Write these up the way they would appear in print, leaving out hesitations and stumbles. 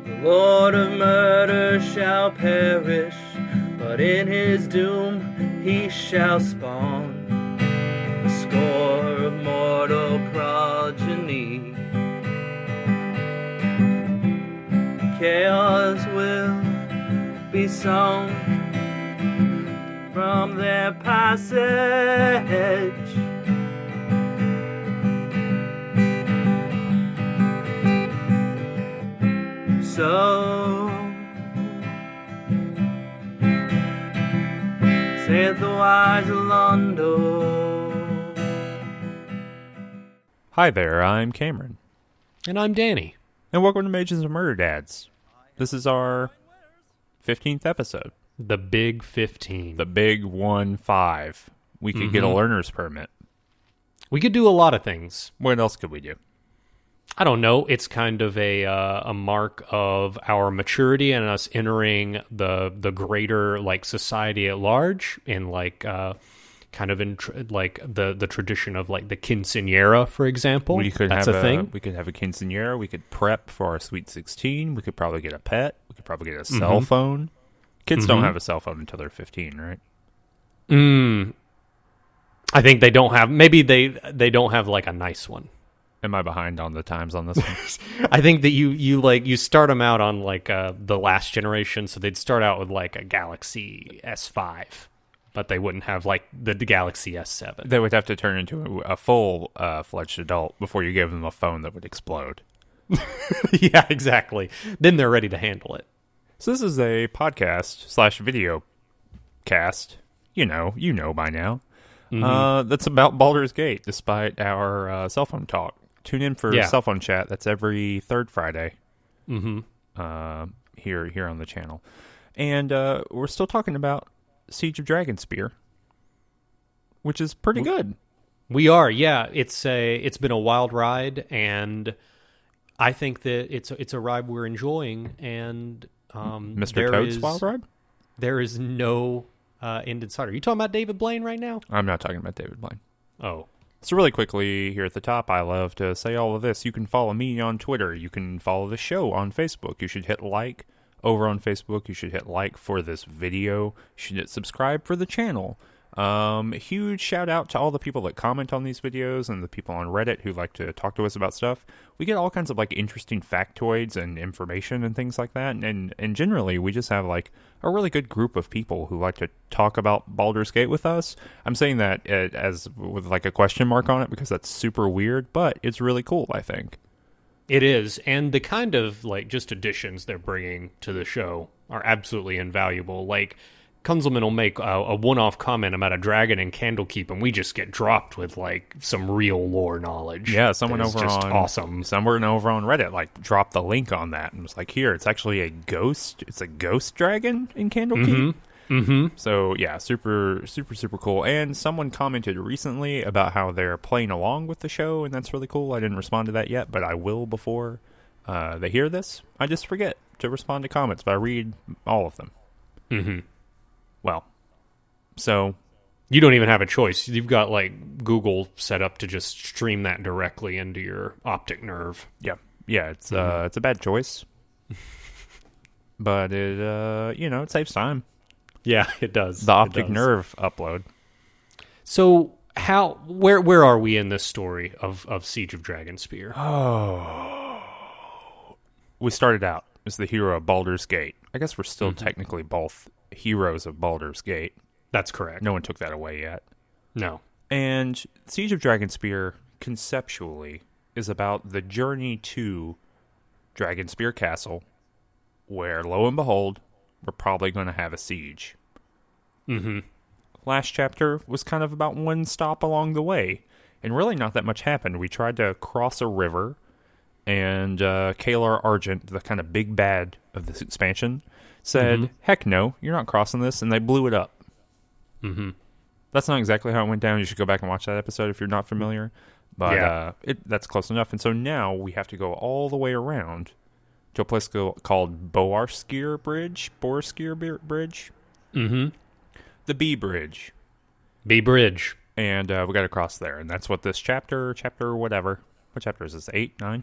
The Lord of murder shall perish, but in his doom he shall spawn a score of mortal progeny. Chaos will be sown from their passage. So saith the wise Londo. Hi there, I'm Cameron. And I'm Danny. And welcome to Mages and Murderdads. This is our 15th episode. The Big 15. The Big 1-5. We could get a learner's permit. We could do a lot of things. What else could we do? I don't know. It's kind of a mark of our maturity and us entering the greater like society at large in like kind of in like the tradition of like the quinceañera, for example. That's a thing. We could have a quinceañera. We could prep for our Sweet 16. We could probably get a pet. We could probably get a cell phone. Kids don't have a cell phone until they're 15, right? I think they don't have. Maybe they don't have like a nice one. Am I behind on the times on this one? I think that you start them out on like the last generation, so they'd start out with like a Galaxy S5, but they wouldn't have like the Galaxy S7. They would have to turn into a full fledged adult before you gave them a phone that would explode. Yeah, exactly. Then they're ready to handle it. So this is a podcast / video cast. You know by now. That's about Baldur's Gate, despite our cell phone talk. Tune in for cell phone chat. That's every third Friday. Here on the channel. And we're still talking about Siege of Dragonspear, which is pretty good. We are, yeah. It's been a wild ride, and I think that it's a ride we're enjoying. And Mr. Toad's wild ride? There is no end in sight. Are you talking about David Blaine right now? I'm not talking about David Blaine. Oh. So really quickly, here at the top, I love to say all of this. You can follow me on Twitter. You can follow the show on Facebook. You should hit like over on Facebook. You should hit like for this video. You should hit subscribe for the channel. Huge shout out to all the people that comment on these videos and the people on Reddit who like to talk to us about stuff. We get all kinds of like interesting factoids and information and things like that. And generally, we just have like a really good group of people who like to talk about Baldur's Gate with us. I'm saying that as with like a question mark on it because that's super weird, but it's really cool, I think. It is, and the kind of like just additions they're bringing to the show are absolutely invaluable. Like, Kunzelman will make a one-off comment about a dragon in Candlekeep, and we just get dropped with like some real lore knowledge. Yeah, someone over just on awesome. Someone over on Reddit like dropped the link on that and was like, "Here, it's actually a ghost. It's a ghost dragon in Candlekeep." So yeah, super cool. And someone commented recently about how they're playing along with the show, and that's really cool. I didn't respond to that yet, but I will before they hear this. I just forget to respond to comments, but I read all of them. Well, so you don't even have a choice. You've got like Google set up to just stream that directly into your optic nerve. Yeah. It's it's a bad choice, but it it saves time. Yeah, it does. The optic nerve upload. So where are we in this story of Siege of Dragonspear? Oh, we started out as the hero of Baldur's Gate. I guess we're still technically both heroes of Baldur's Gate. That's correct. No one took that away yet. No. And Siege of Dragonspear, conceptually, is about the journey to Dragonspear Castle, where, lo and behold, we're probably going to have a siege. Last chapter was kind of about one stop along the way, and really not that much happened. We tried to cross a river, and Caelar Argent, the kind of big bad of this expansion, said, heck no, you're not crossing this, and they blew it up. That's not exactly how it went down. You should go back and watch that episode if you're not familiar. But that's close enough. And so now we have to go all the way around to a place called Boareskyr Bridge. The B Bridge. B Bridge. And we got to cross there. And that's what this chapter whatever. What chapter is this? 8, 9?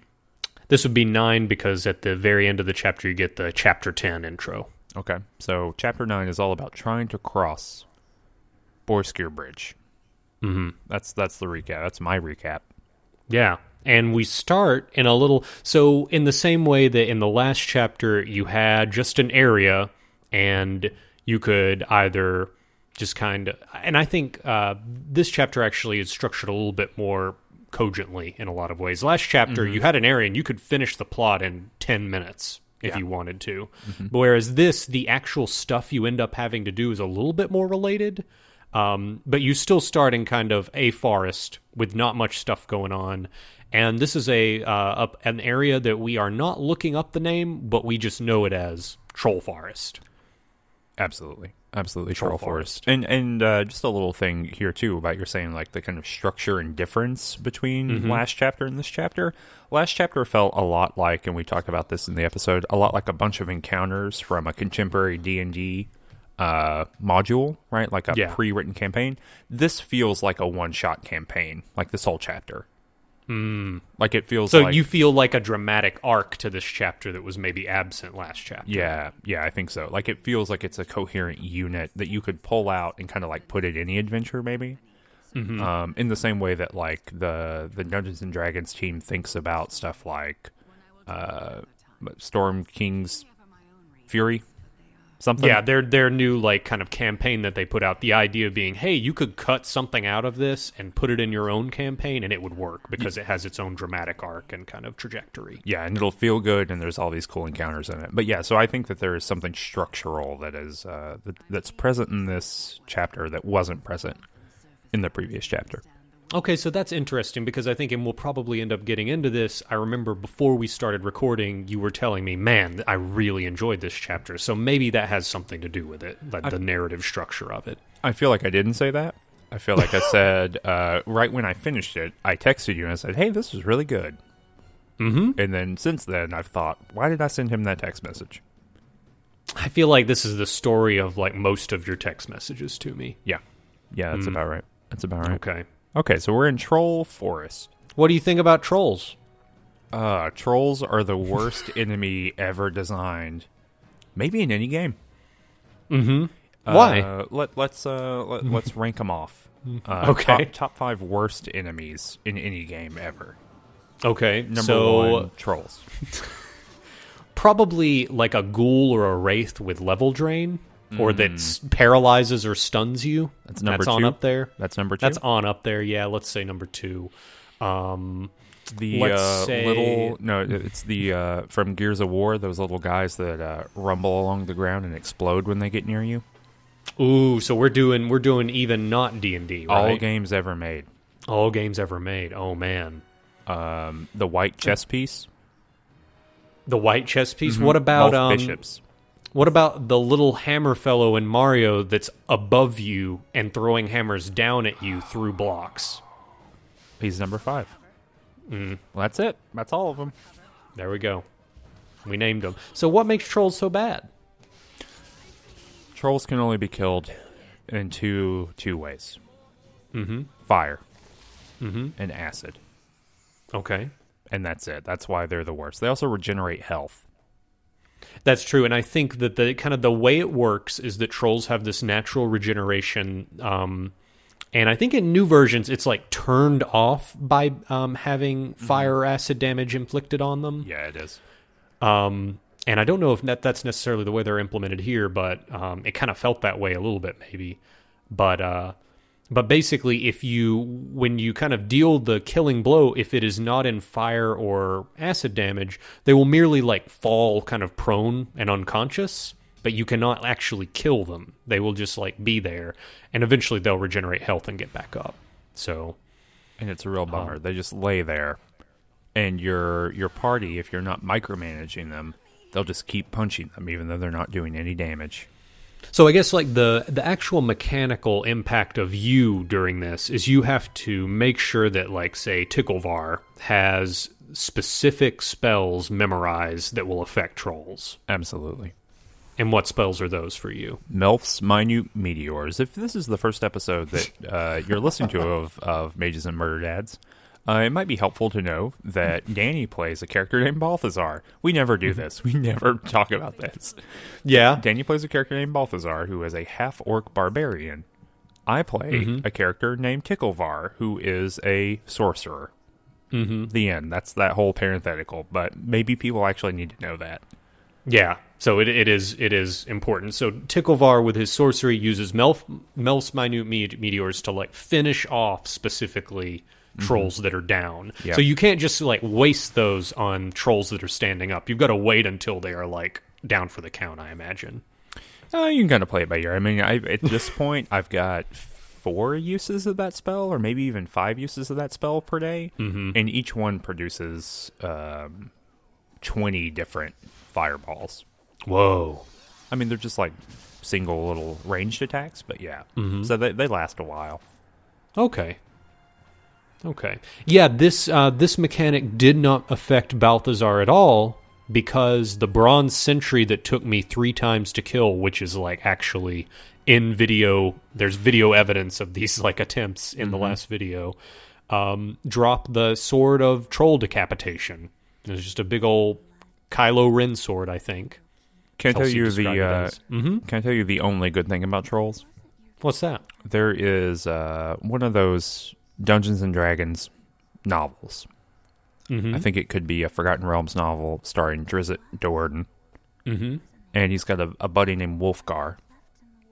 This would be 9 because at the very end of the chapter you get the chapter 10 intro. Okay, so chapter 9 is all about trying to cross Boareskyr Bridge. Mm-hmm. That's the recap. That's my recap. Yeah, and we start in a little... So in the same way that in the last chapter you had just an area, and you could either just kind of... And I think this chapter actually is structured a little bit more cogently in a lot of ways. Last chapter, you had an area and you could finish the plot in 10 minutes if you wanted to. Whereas this, the actual stuff you end up having to do is a little bit more related. But you still start in kind of a forest with not much stuff going on. And this is an area that we are not looking up the name, but we just know it as Troll Forest. Absolutely. Troll Forest. And just a little thing here, too, about you're saying, like, the kind of structure and difference between last chapter and this chapter. Last chapter felt a lot like, and we talked about this in the episode, a lot like a bunch of encounters from a contemporary D&D module, right? Like a pre-written campaign. This feels like a one-shot campaign, like this whole chapter. Like it feels so like... you feel like a dramatic arc to this chapter that was maybe absent last chapter. Yeah, I think so. Like it feels like it's a coherent unit that you could pull out and kind of like put in any adventure, maybe. In the same way that like the Dungeons and Dragons team thinks about stuff like Storm King's Fury. Something. Yeah, their new like kind of campaign that they put out. The idea being, hey, you could cut something out of this and put it in your own campaign, and it would work because it has its own dramatic arc and kind of trajectory. Yeah, and it'll feel good, and there's all these cool encounters in it. But yeah, so I think that there is something structural that is that's present in this chapter that wasn't present in the previous chapter. Okay, so that's interesting because I think, and we'll probably end up getting into this, I remember before we started recording, you were telling me, man, I really enjoyed this chapter. So maybe that has something to do with it, like the narrative structure of it. I feel like I didn't say that. I feel like I said, right when I finished it, I texted you and I said, hey, this was really good. And then since then, I've thought, why did I send him that text message? I feel like this is the story of like most of your text messages to me. Yeah, that's about right. That's about right. Okay, so we're in Troll Forest. What do you think about trolls? Trolls are the worst enemy ever designed. Maybe in any game. Why? Let's rank them off. Okay. Top 5 worst enemies in any game ever. Okay, Number 1, trolls. Probably like a ghoul or a wraith with level drain. Or that paralyzes or stuns you. That's number 2. On up there. That's number 2. That's on up there. Yeah, let's say number 2. It's the from Gears of War. Those little guys that rumble along the ground and explode when they get near you. Ooh, so we're doing even not D&D, right? All games ever made. All games ever made. Oh man. The white chess piece. The white chess piece. What about both bishops? What about the little hammer fellow in Mario that's above you and throwing hammers down at you through blocks? He's number 5. Well, that's it. That's all of them. There we go. We named them. So what makes trolls so bad? Trolls can only be killed in two ways. Fire and acid. Okay. And that's it. That's why they're the worst. They also regenerate health. That's true, and I think that the kind of the way it works is that trolls have this natural regeneration, and I think in new versions it's like turned off by having fire or acid damage inflicted on them. Yeah, it is. And I don't know if that's necessarily the way they're implemented here, but it kind of felt that way a little bit, maybe. But basically, when you kind of deal the killing blow, if it is not in fire or acid damage, they will merely like fall kind of prone and unconscious, but you cannot actually kill them. They will just like be there, and eventually they'll regenerate health and get back up. So, and it's a real bummer. They just lay there, and your party, if you're not micromanaging them, they'll just keep punching them, even though they're not doing any damage. So I guess like the actual mechanical impact of you during this is you have to make sure that, like, say, Ticklevar has specific spells memorized that will affect trolls. Absolutely. And what spells are those for you? Melf's Minute Meteors. If this is the first episode that you're listening to of Mages and Murderdads, It might be helpful to know that Danny plays a character named Balthazar. We never do this. We never talk about this. Yeah. Danny plays a character named Balthazar, who is a half-orc barbarian. I play a character named Ticklevar, who is a sorcerer. The end. That's that whole parenthetical, but maybe people actually need to know that. Yeah, so it is important. So Ticklevar, with his sorcery, uses Melf's minute meteors to like finish off specifically trolls that are down. Yep. So you can't just like waste those on trolls that are standing up. You've got to wait until they are like down for the count, I imagine. You can kind of play it by ear. I mean, at this point, I've got 4 uses of that spell, or maybe even 5 uses of that spell per day, and each one produces 20 different fireballs. Whoa. I mean, they're just like single little ranged attacks, but yeah. So they last a while. Okay. Yeah, this mechanic did not affect Balthazar at all, because the bronze sentry that took me 3 times to kill, which is like actually in video, there's video evidence of these like attempts in the last video, dropped the sword of troll decapitation. It's just a big old Kylo Ren sword, I think. Can I tell you the only good thing about trolls? What's that? There is one of those Dungeons and Dragons novels. I think it could be a Forgotten Realms novel starring Drizzt Do'Urden. And he's got a buddy named Wolfgar.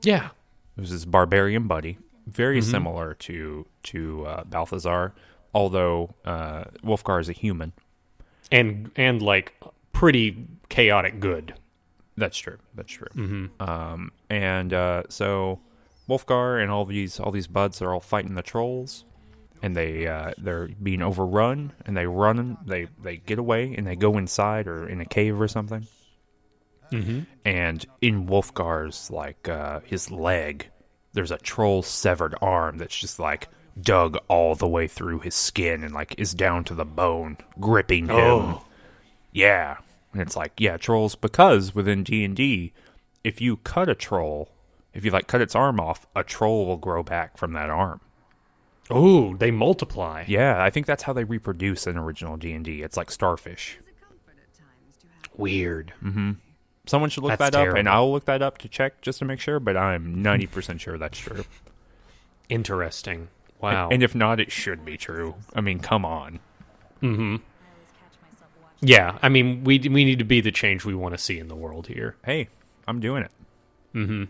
Yeah. Who's his barbarian buddy. Very similar to Balthazar, although Wolfgar is a human. And like pretty chaotic good. That's true. So Wolfgar and all these buds are all fighting the trolls, and they're being overrun, and they get away and they go inside or in a cave or something. And in Wolfgar's like his leg, there's a troll's severed arm that's just like dug all the way through his skin and like is down to the bone, gripping him. Yeah. And it's like, yeah, trolls, because within D&D, if you cut a troll, if you like cut its arm off, a troll will grow back from that arm. Oh, they multiply. Yeah, I think that's how they reproduce in original D&D. It's like starfish. Weird. Someone should look That's that up, terrible. and I'll look that up to check just to make sure, but I'm 90% sure that's true. Interesting. Wow. And if not, it should be true. I mean, come on. Yeah, I mean, we need to be the change we want to see in the world here. Hey, I'm doing it.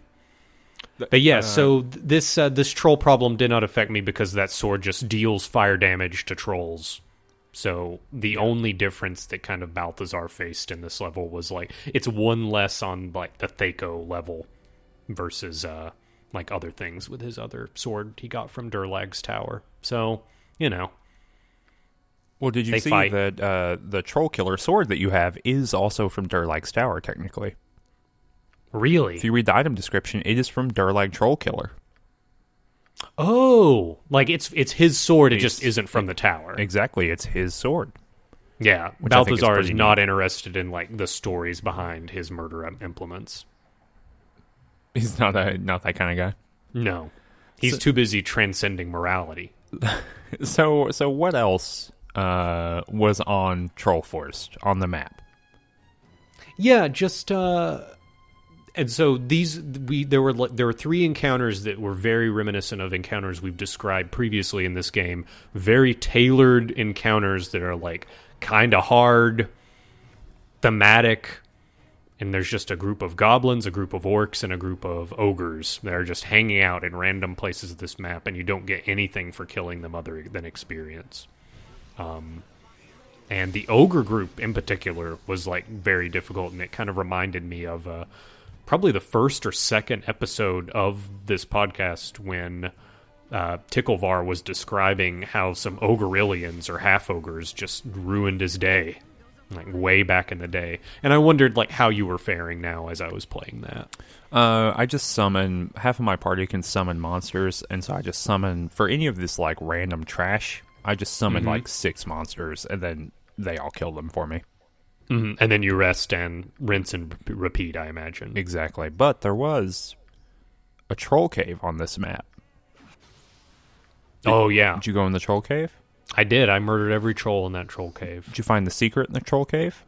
But yeah, so this troll problem did not affect me because that sword just deals fire damage to trolls. So the only difference that kind of Balthazar faced in this level was like it's one less on like the Thaco level versus like other things with his other sword he got from Durlag's tower. So, you know. Well, did you see that the troll killer sword that you have is also from Durlag's tower, technically? Really? If you read the item description, it is from Durlag Troll Killer. Oh, like it's his sword, it just isn't from the tower. Exactly, it's his sword. Yeah, Which I think is Balthazar is pretty not neat. interested in like the stories behind his murder implements. He's not that kind of guy. No. He's too busy transcending morality. So what else was on Trollforce on the map? Yeah, just and so there were 3 encounters that were very reminiscent of encounters we've described previously in this game. Very tailored encounters that are like kind of hard, thematic, and there's just a group of goblins, a group of orcs, and a group of ogres that are just hanging out in random places of this map, and you don't get anything for killing them other than experience. And the ogre group in particular was like very difficult, and it kind of reminded me of probably the first or second episode of this podcast when Ticklevar was describing how some ogreillians or half ogres just ruined his day, like way back in the day. And I wondered like how you were faring now as I was playing that. I just summon, half of my party can summon monsters, and so I just summon, for any of this like random trash, I just summon like 6 monsters, and then they all kill them for me. And then you rest and rinse and repeat, I imagine. Exactly. But there was a troll cave on this map. Oh, yeah. Did you go in the troll cave? I did. I murdered every troll in that troll cave. Did you find the secret in the troll cave?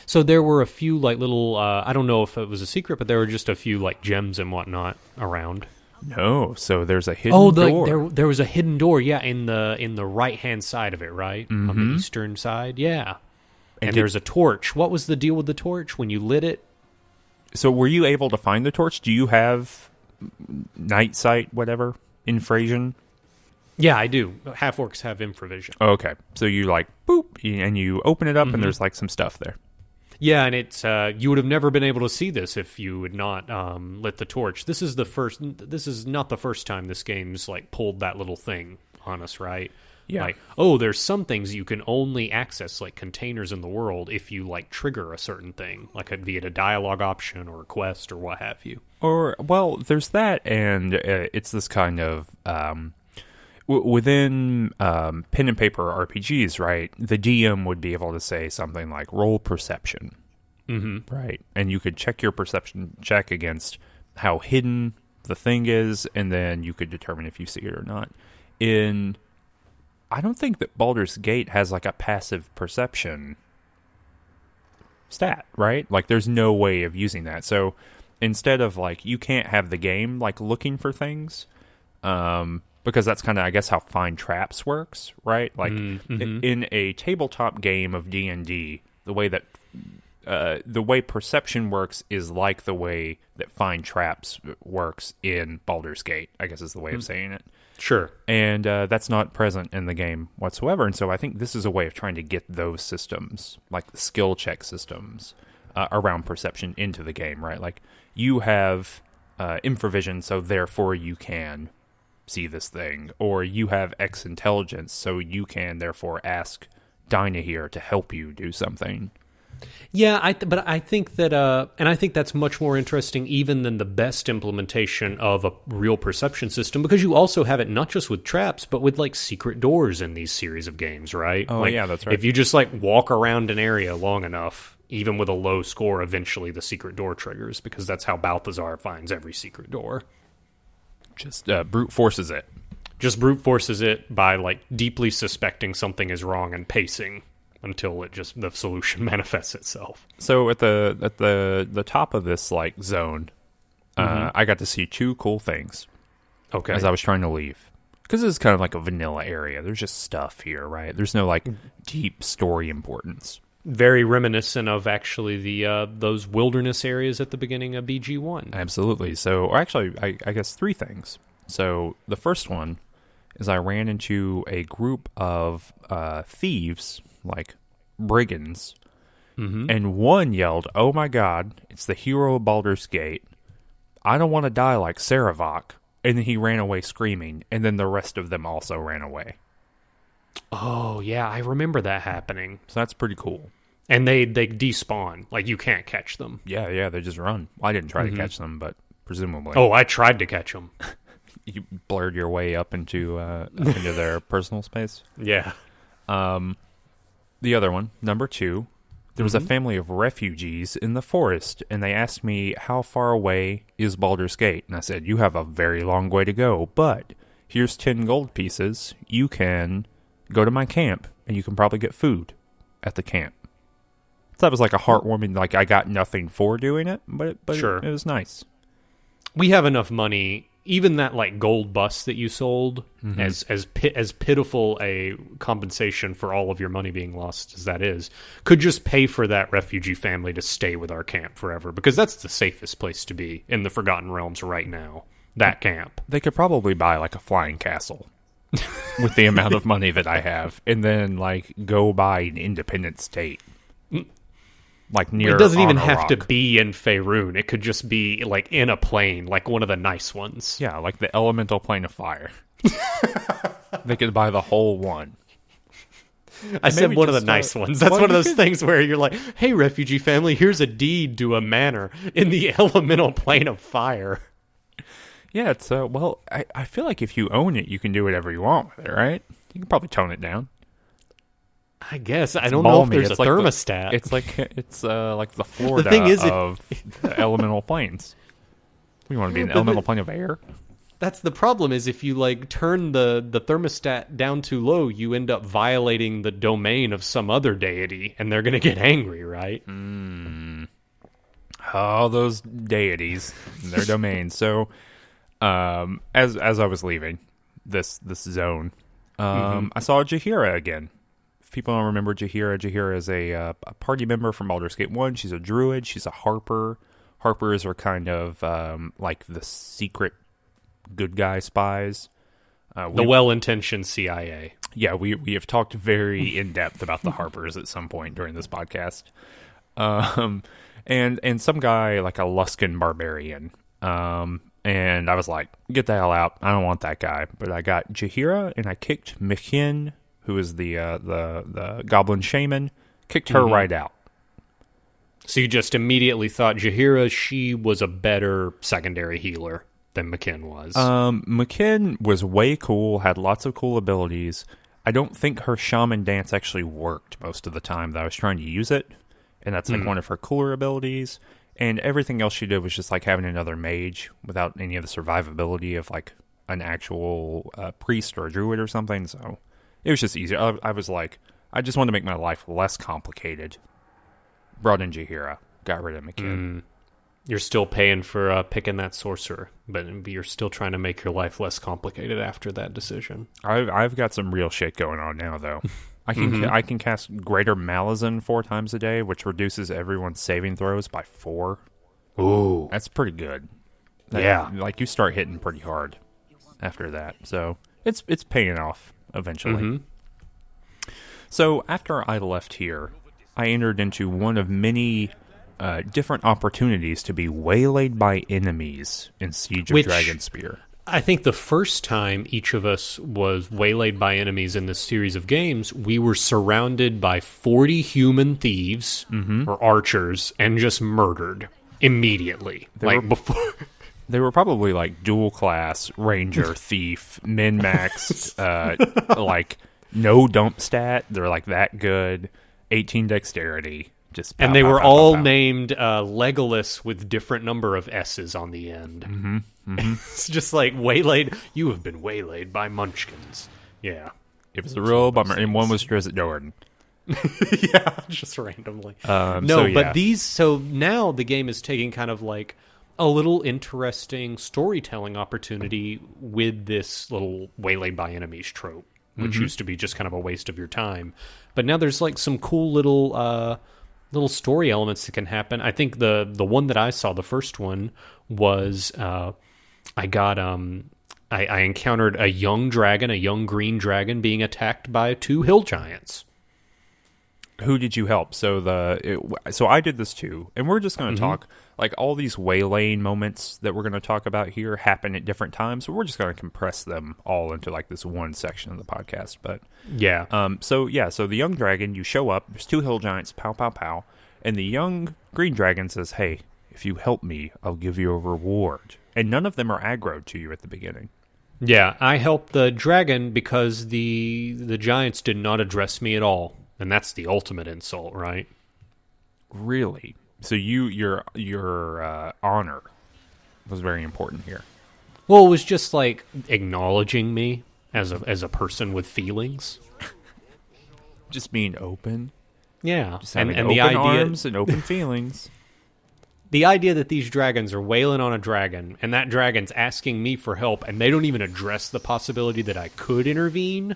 So there were a few like little, I don't know if it was a secret, but there were just a few like gems and whatnot around. No, so there's a hidden door. There was a hidden door, yeah, in the right-hand side of it, right? On the eastern side, yeah. And there's a torch. What was the deal with the torch when you lit it? So were you able to find the torch? Do you have night sight, whatever, infrasion? Yeah, I do. Half-orcs have infravision. Okay, so you like, boop, and you open it up and there's like some stuff there. Yeah, and it's you would have never been able to see this if you had not lit the torch. This is not the first time this game's like pulled that little thing on us, right? Yeah. Like, oh, there's some things you can only access, like containers in the world, if you like trigger a certain thing, like be it a dialogue option or a quest or what have you. Or, well, there's that, and it's this kind of within pen and paper RPGs, right? The DM would be able to say something like roll perception, right? And you could check your perception check against how hidden the thing is, and then you could determine if you see it or not. I don't think that Baldur's Gate has like a passive perception stat, right? Like there's no way of using that. So instead of like, you can't have the game like looking for things, because that's kind of, I guess, how Find Traps works, right? Like in a tabletop game of D&D, the way perception works is like the way that Find Traps works in Baldur's Gate, I guess is the way of saying it. Sure. And that's not present in the game whatsoever. And so I think this is a way of trying to get those systems, like the skill check systems, around perception into the game, right? Like you have infravision, so therefore you can see this thing. Or you have X intelligence, so you can therefore ask Dinah here to help you do something. Yeah, but I think that, and I think that's much more interesting even than the best implementation of a real perception system, because you also have it not just with traps, but with like secret doors in these series of games, right? Oh, like, yeah, that's right. If you just like walk around an area long enough, even with a low score, eventually the secret door triggers, because that's how Balthazar finds every secret door. Just brute forces it. Just brute forces it by like deeply suspecting something is wrong and pacing until the solution manifests itself. So at the top of this like zone, I got to see two cool things. Okay. As I was trying to leave, because this is kind of like a vanilla area. There's just stuff here, right? There's no like deep story importance. Very reminiscent of actually the those wilderness areas at the beginning of BG1. Absolutely. So, or actually, I guess three things. So the first one is I ran into a group of thieves, like brigands, and one yelled, "Oh my god, it's the hero of Baldur's Gate. I don't want to die like Saravok." And then he ran away screaming, and then the rest of them also ran away. Oh, yeah, I remember that happening. So that's pretty cool. And they despawn. Like, you can't catch them. Yeah, they just run. Well, I didn't try to catch them, but presumably. Oh, I tried to catch them. You blurred your way up into their personal space? Yeah. The other one, number 2, there was a family of refugees in the forest, and they asked me, how far away is Baldur's Gate? And I said, you have a very long way to go, but here's 10 gold pieces. You can go to my camp, and you can probably get food at the camp. So that was like a heartwarming, like I got nothing for doing it, but sure. It was nice. We have enough money. Even that like gold bus that you sold, as pitiful a compensation for all of your money being lost as that is, could just pay for that refugee family to stay with our camp forever, because that's the safest place to be in the Forgotten Realms right now. That camp. They could probably buy like a flying castle with the amount of money that I have, and then like go buy an independent state. Like near, it doesn't even have rock. to be in Faerun. It could just be like in a plane, like one of the nice ones. Yeah, like the elemental plane of fire. They could buy the whole one. I said one of the nice ones. That's one of those things where you're like, hey, refugee family, here's a deed to a manor in the elemental plane of fire. Yeah, it's well, I feel like if you own it, you can do whatever you want with it, right? You can probably tone it down. I guess. I don't know if there's a thermostat. It's like the Florida thing is, of the elemental planes. We want to be an elemental plane of air? That's the problem, is if you like turn the thermostat down too low, you end up violating the domain of some other deity, and they're going to get angry, right? All those deities and their domains. So, as I was leaving this zone, I saw Jaheira again. If people don't remember Jaheira is a party member from Baldur's Gate 1. She's a druid. She's a harper. Harpers are kind of like the secret good guy spies. The well-intentioned CIA. Yeah, we have talked very in depth about the harpers at some point during this podcast. And some guy like a Luskan barbarian. And I was like, get the hell out. I don't want that guy. But I got Jaheira and I kicked Mikin, who is the goblin shaman, kicked her right out. So you just immediately thought Jaheira, she was a better secondary healer than Mikin was. Mikin was way cool, had lots of cool abilities. I don't think her shaman dance actually worked most of the time that I was trying to use it. And that's like one of her cooler abilities. And everything else she did was just like having another mage without any of the survivability of like an actual priest or a druid or something. So it was just easier. I was like, I just wanted to make my life less complicated. Brought in Jaheira, got rid of Mikin. You're still paying for picking that sorcerer, but you're still trying to make your life less complicated after that decision. I've got some real shit going on now, though. I can cast Greater Malazan 4 times a day, which reduces everyone's saving throws by 4. Ooh. That's pretty good. Yeah. Like, you start hitting pretty hard after that. So, it's paying off eventually. So, after I left here, I entered into one of many different opportunities to be waylaid by enemies in Siege of Dragonspear. I think the first time each of us was waylaid by enemies in this series of games, we were surrounded by 40 human thieves or archers and just murdered immediately. Before. They were probably like dual class, ranger, thief, min-maxed, like no dump stat. They're like that good, 18 dexterity. Just pow, and they pow, were pow, all pow, pow. named Legolas with different number of S's on the end. It's just like waylaid. You have been waylaid by munchkins. Yeah. It was a real bummer. And one was Drizzt Do'Urden. Yeah, just randomly. So now the game is taking kind of like a little interesting storytelling opportunity with this little waylaid by enemies trope, which used to be just kind of a waste of your time. But now there's like some cool little story elements that can happen. I think the one that I saw, the first one, was I encountered a young green dragon being attacked by 2 hill giants. Who did you help? So I did this too, and we're just going to talk like all these waylaying moments that we're going to talk about here happen at different times. So we're just going to compress them all into like this one section of the podcast. But yeah, so the young dragon, you show up. There's 2 hill giants, pow pow pow, and the young green dragon says, "Hey, if you help me, I'll give you a reward." And none of them are aggroed to you at the beginning. Yeah, I helped the dragon because the giants did not address me at all. And that's the ultimate insult, right? Really? So your honor was very important here. Well, it was just like acknowledging me as a person with feelings. Just being open. Yeah, Just having and open the idea, arms and open feelings. The idea that these dragons are wailing on a dragon, and that dragon's asking me for help, and they don't even address the possibility that I could intervene,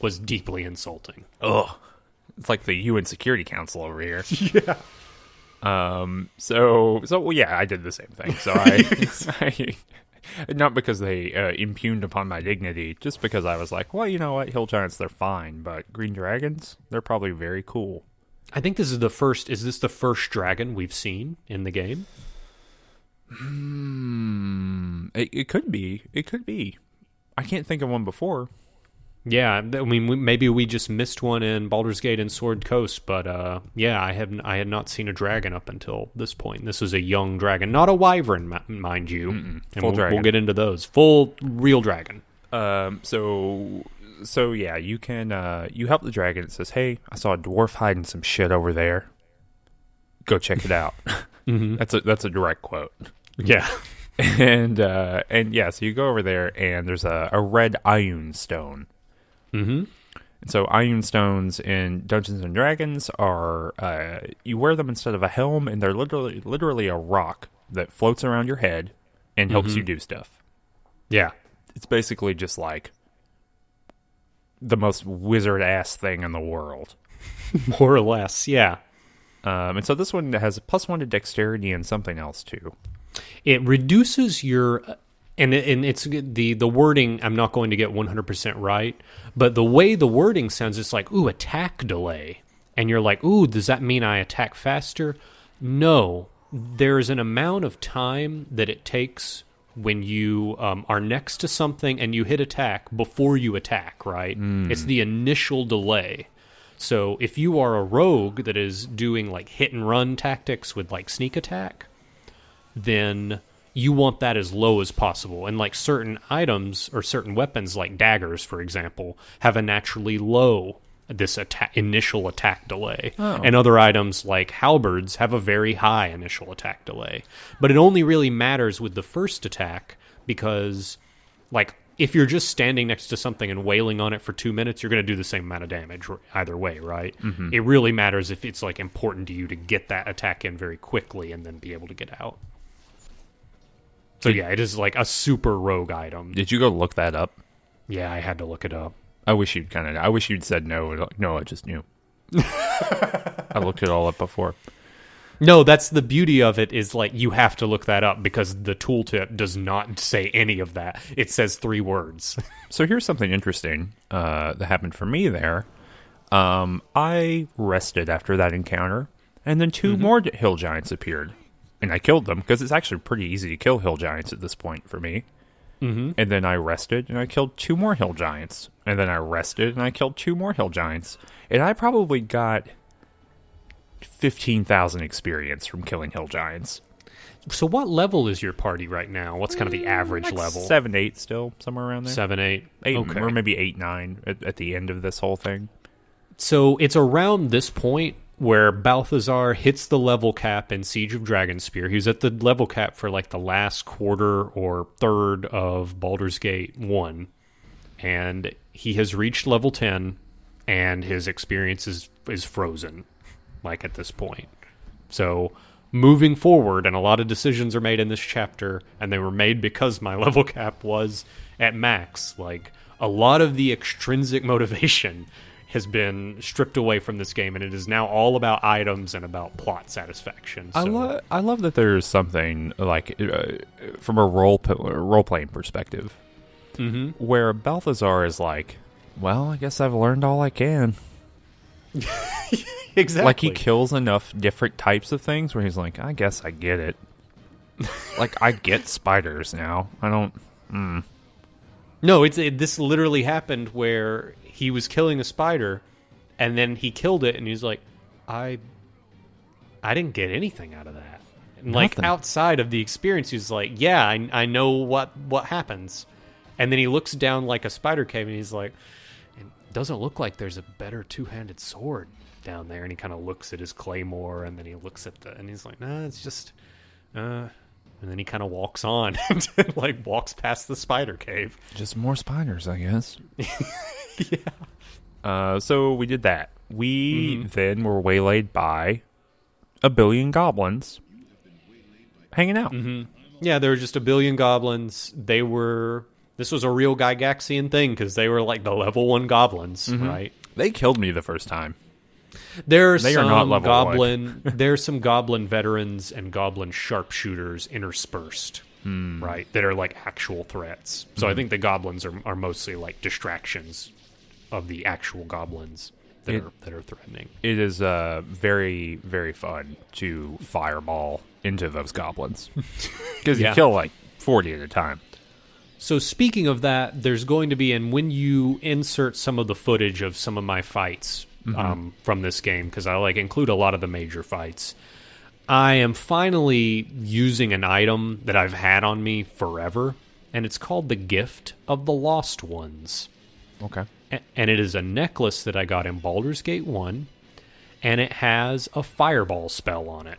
was deeply insulting. Ugh. It's like the UN Security Council over here. Yeah. So well, yeah, I did the same thing. So I not because they impugned upon my dignity, just because I was like, well, you know what, hill giants, they're fine, but green dragons, they're probably very cool. I think this is the first. Is this the first dragon we've seen in the game? It could be. It could be. I can't think of one before. Yeah, I mean, maybe we just missed one in Baldur's Gate and Sword Coast, but yeah, I had not seen a dragon up until this point. This is a young dragon, not a wyvern, mind you. And Full dragon. We'll get into those. Full real dragon. So yeah, you can you help the dragon. It says, "Hey, I saw a dwarf hiding some shit over there. Go check it out." That's a direct quote. Yeah. And yeah, so you go over there, and there's a red Ioun stone. Mm-hmm. And so Ioun stones in Dungeons and Dragons are you wear them instead of a helm, and they're literally a rock that floats around your head and helps you do stuff. Yeah. It's basically just like the most wizard ass thing in the world. More or less, yeah. And so this one has a +1 to dexterity and something else too. It reduces your, and it's the wording. I'm not going to get 100% right, but the way the wording sounds, it's like, ooh, attack delay, and you're like, ooh, does that mean I attack faster? No, there's an amount of time that it takes when you are next to something and you hit attack before you attack. Right? It's the initial delay. So if you are a rogue that is doing like hit and run tactics with like sneak attack, then you want that as low as possible. And like certain items or certain weapons like daggers, for example, have a naturally low initial attack delay. Oh. And other items like halberds have a very high initial attack delay. But it only really matters with the first attack because like if you're just standing next to something and wailing on it for 2 minutes, you're going to do the same amount of damage either way, right? Mm-hmm. It really matters if it's like important to you to get that attack in very quickly and then be able to get out. So yeah, it is like a super rogue item. Did you go look that up? Yeah, I had to look it up. I wish you'd said no. No, I just knew. I looked it all up before. No, that's the beauty of it is like you have to look that up because the tooltip does not say any of that. It says 3 words. So here's something interesting that happened for me there. I rested after that encounter, and then 2 more hill giants appeared. And I killed them because it's actually pretty easy to kill hill giants at this point for me. Mm-hmm. And then I rested and I killed 2 more hill giants. And then I rested and I killed 2 more hill giants. And I probably got 15,000 experience from killing hill giants. So what level is your party right now? What's kind of the average like level? 7, 8 still, somewhere around there. 7, 8. 8 Okay. Or maybe 8, 9 at the end of this whole thing. So it's around this point where Balthazar hits the level cap in Siege of Dragonspear. He was at the level cap for like the last quarter or third of Baldur's Gate 1. And he has reached level 10, and his experience is frozen, like at this point. So moving forward, and a lot of decisions are made in this chapter, and they were made because my level cap was at max. Like, a lot of the extrinsic motivation has been stripped away from this game, and it is now all about items and about plot satisfaction. So. I love that there's something like from a role playing perspective, where Balthazar is like, well, I guess I've learned all I can. Exactly. Like he kills enough different types of things where he's like, I guess I get it. Like I get spiders now. I don't. No, this literally happened where he was killing a spider, and then he killed it, and he's like, I didn't get anything out of that. And like outside of the experience, he's like, yeah, I know what happens. And then he looks down like a spider cave, and he's like, it doesn't look like there's a better 2-handed sword down there. And he kind of looks at his claymore, and then he looks at and he's like, nah, it's just, and then he kind of walks on and like walks past the spider cave. Just more spiders, I guess. Yeah. So we did that. We then were waylaid by a billion goblins hanging out. Yeah, there were just a billion goblins. This was a real Gygaxian thing because they were like the level 1 goblins, right? They killed me the first time. They are not level goblin. There's some goblin veterans and goblin sharpshooters interspersed, right? That are like actual threats. So I think the goblins are mostly like distractions of the actual goblins that are threatening. It is very, very fun to fireball into those goblins because you kill like 40 at a time. So speaking of that, there's going to be, and when you insert some of the footage of some of my fights from this game, because I like include a lot of the major fights, I am finally using an item that I've had on me forever, and it's called the Gift of the Lost Ones. Okay. And it is a necklace that I got in Baldur's Gate 1, and it has a fireball spell on it.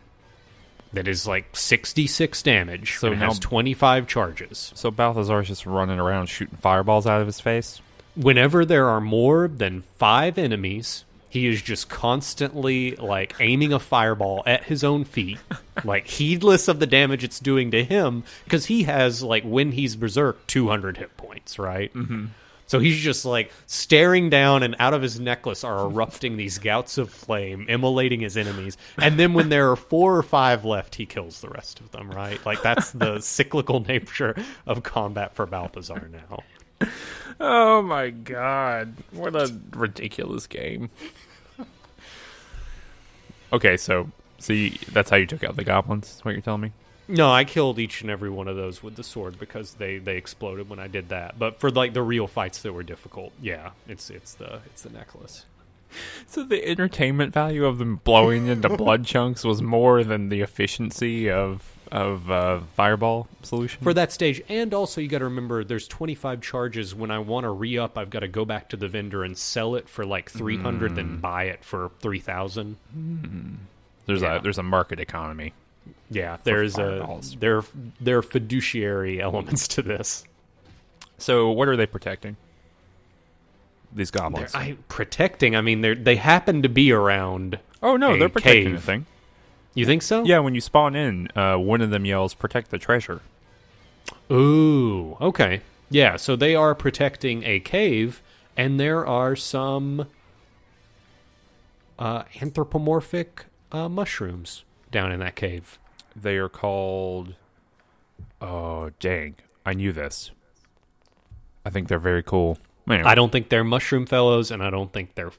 that is like 66 damage. So and it now- has 25 charges. So Balthazar's just running around shooting fireballs out of his face? Whenever there are more than 5 enemies, he is just constantly like aiming a fireball at his own feet, like heedless of the damage it's doing to him, because he has, like, when he's berserk, 200 hit points, right? Mm-hmm. So he's just like staring down, and out of his necklace are erupting these gouts of flame, immolating his enemies. And then when there are 4 or 5 left, he kills the rest of them, right? Like, that's the cyclical nature of combat for Balthazar now. Oh my god. What a ridiculous game. Okay, so that's how you took out the goblins, is what you're telling me? No, I killed each and every one of those with the sword because they exploded when I did that. But for like the real fights that were difficult, yeah, it's the necklace. So the entertainment value of them blowing into blood chunks was more than the efficiency of fireball solution? For that stage, and also you got to remember there's 25 charges. When I want to re-up, I've got to go back to the vendor and sell it for like 300, then buy it for 3,000. There's a market economy. Yeah, there's there are fiduciary elements to this. So what are they protecting? These goblins. Protecting. I mean, they happen to be around. Oh no, they're protecting cave. the thing. You think so? Yeah, when you spawn in, one of them yells, "Protect the treasure." Ooh, okay. Yeah, so they are protecting a cave, and there are some anthropomorphic mushrooms down in that cave. They are called... Oh, dang. I knew this. I think they're very cool. Anyway. I don't think they're mushroom fellows, and I don't think they're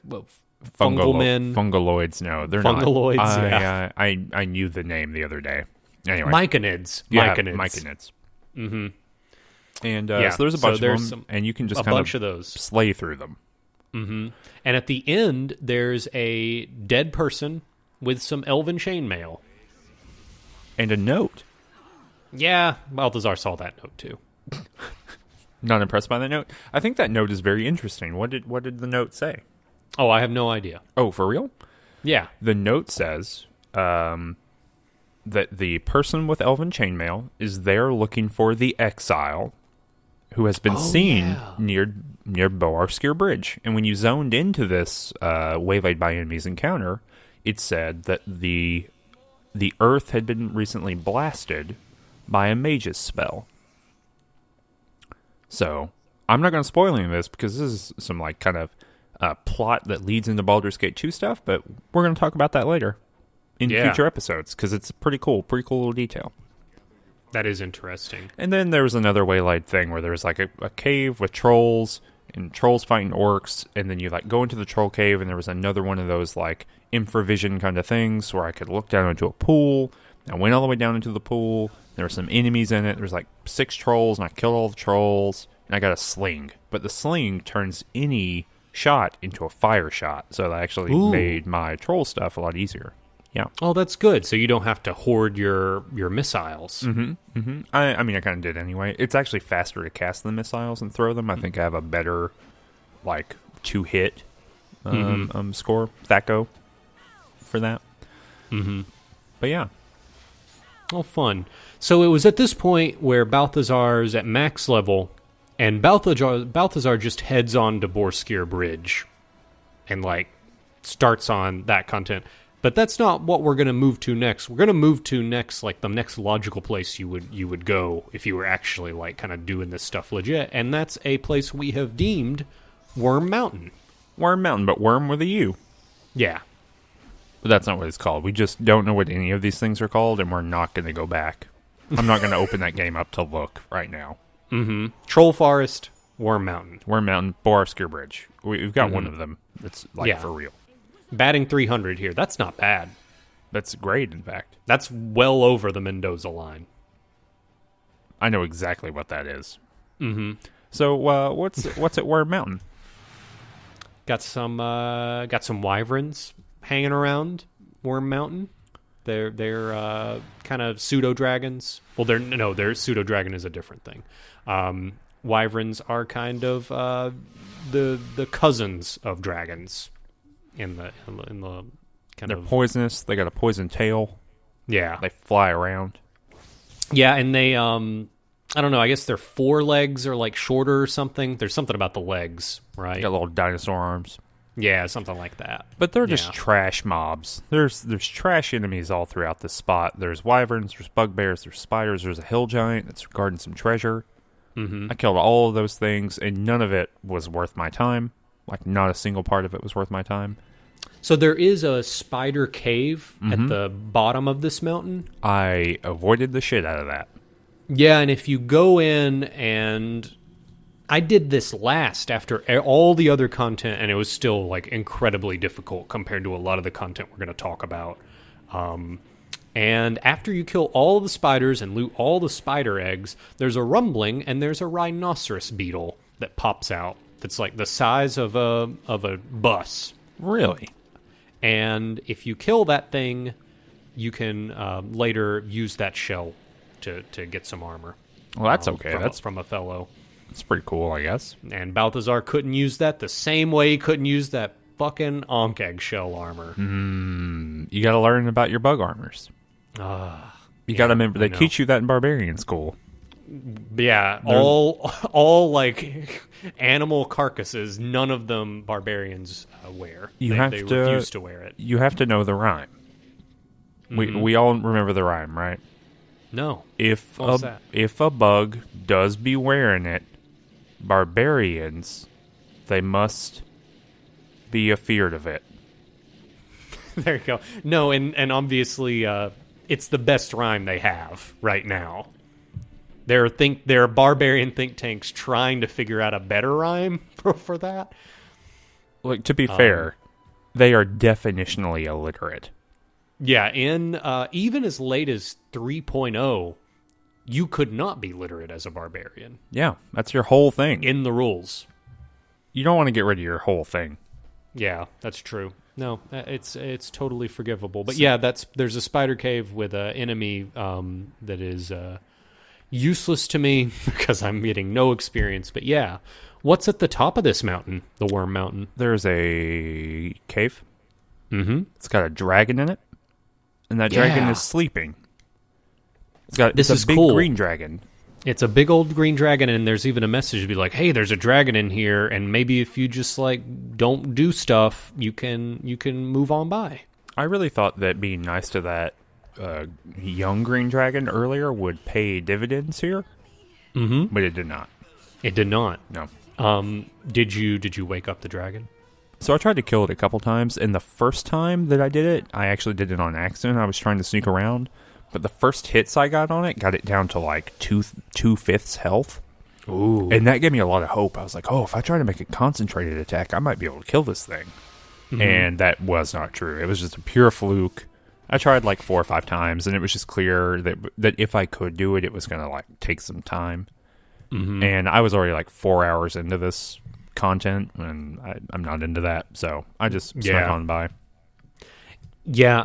fungal men. Fungaloids, no. They're Fungaloids, not. yeah. I knew the name the other day. Anyway. Myconids. Yeah, Myconids. Myconids. Mm-hmm. And so there's a bunch of them, and you can just kind of those. slay through them. Mm-hmm. And at the end, there's a dead person with some elven chainmail. And a note. Yeah, Balthazar saw that note too. Not impressed by that note? I think that note is very interesting. What did the note say? Oh, I have no idea. Oh, for real? Yeah. The note says that the person with elven chainmail is there looking for the exile who has been seen near Boareskyr Bridge. And when you zoned into this waylaid by enemies encounter, it said that the earth had been recently blasted by a mage's spell. So, I'm not going to spoil any of this because this is some like kind of plot that leads into Baldur's Gate 2 stuff, but we're going to talk about that later in future episodes because it's pretty cool little detail. That is interesting. And then there was another waylaid thing where there was like a cave with trolls and trolls fighting orcs, and then you like go into the troll cave, and there was another one of those like infravision kind of things where I could look down into a pool. I went all the way down into the pool. There were some enemies in it. There was like 6 trolls, and I killed all the trolls, and I got a sling. But the sling turns any shot into a fire shot, so that actually made my troll stuff a lot easier. Yeah. Oh, that's good. So you don't have to hoard your missiles. Mm-hmm. Mm-hmm. I mean, I kind of did anyway. It's actually faster to cast the missiles and throw them. I think I have a better, like, 2-hit score, THAC0, for that. Mm-hmm. But yeah. Oh, fun. So it was at this point where Balthazar's at max level, and Balthazar just heads on to Boareskyr Bridge and, like, starts on that content. But that's not what we're going to move to next. We're going to move to next, like, the next logical place you would go if you were actually, like, kind of doing this stuff legit, and that's a place we have deemed Worm Mountain. Worm Mountain, but Worm with a U. Yeah. But that's not what it's called. We just don't know what any of these things are called, and we're not going to go back. I'm not going to open that game up to look right now. Mm-hmm. Troll Forest, Worm Mountain. Worm Mountain, Boareskyr Bridge. We've got one of them that's, like, for real. Batting 300 here. That's not bad. That's great, in fact. That's well over the Mendoza line. I know exactly what that is. Mm-hmm. So, what's at Worm Mountain? Got some wyverns hanging around Worm Mountain. They're kind of pseudo dragons. Well, their pseudo dragon is a different thing. Wyverns are kind of the cousins of dragons. In the kind They're poisonous. They got a poison tail. Yeah. They fly around. Yeah, and they, I don't know, I guess their forelegs are like shorter or something. There's something about the legs, right? Got little dinosaur arms. Yeah, something like that. But they're just trash mobs. There's trash enemies all throughout this spot. There's wyverns, there's bugbears, there's spiders, there's a hill giant that's guarding some treasure. Mm-hmm. I killed all of those things, and none of it was worth my time. Like, not a single part of it was worth my time. So there is a spider cave at the bottom of this mountain. I avoided the shit out of that. Yeah, and if you go in and... I did this last after all the other content, and it was still like incredibly difficult compared to a lot of the content we're going to talk about. And after you kill all the spiders and loot all the spider eggs, there's a rumbling, and there's a rhinoceros beetle that pops out. That's like the size of a bus. Really? And if you kill that thing, you can later use that shell to get some armor. Well, that's okay. That's from a fellow. It's pretty cool, I guess. And Balthazar couldn't use that the same way he couldn't use that fucking Ankh eggshell armor. You got to learn about your bug armors. You got to remember, they teach you that in barbarian school. Yeah, all like animal carcasses, none of them barbarians wear. They refuse to wear it. You have to know the rhyme. We all remember the rhyme, right? No. If a bug does be wearing it, barbarians, they must be afeared of it. There you go. No, and obviously it's the best rhyme they have right now. There are barbarian think tanks trying to figure out a better rhyme for that. Like, to be fair, they are definitionally illiterate. Yeah, in even as late as 3.0, you could not be literate as a barbarian. Yeah, that's your whole thing. In the rules. You don't want to get rid of your whole thing. Yeah, that's true. No, it's totally forgivable. But yeah, there's a spider cave with an enemy that is useless to me because I'm getting no experience. But yeah, what's at the top of this mountain, the Worm Mountain? There's a cave. Mm-hmm. It's got a dragon in it, and that dragon is sleeping. It's a big cool. green dragon. It's a big old green dragon, and there's even a message to be like, hey, there's a dragon in here, and maybe if you just like don't do stuff, you can move on by. I really thought that being nice to that young green dragon earlier would pay dividends here. Mm-hmm. But it did not. It did not. No. Did you wake up the dragon? So I tried to kill it a couple times, and the first time that I did it, I actually did it on accident. I was trying to sneak around. But the first hits I got on it got it down to like 2/5 health. Ooh. And that gave me a lot of hope. I was like, oh, if I try to make a concentrated attack, I might be able to kill this thing. Mm-hmm. And that was not true. It was just a pure fluke. I tried like 4 or 5 times, and it was just clear that if I could do it, it was going to like take some time. Mm-hmm. And I was already like 4 hours into this content, and I'm not into that. So I just snuck on by. Yeah,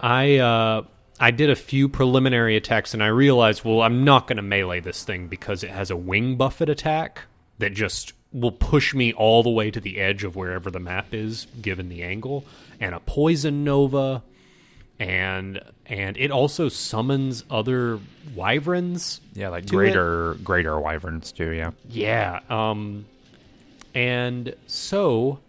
I did a few preliminary attacks, and I realized, well, I'm not going to melee this thing because it has a wing buffet attack that just will push me all the way to the edge of wherever the map is, given the angle, and a poison nova, and it also summons other wyverns. Yeah, like greater wyverns too, yeah. Yeah, and so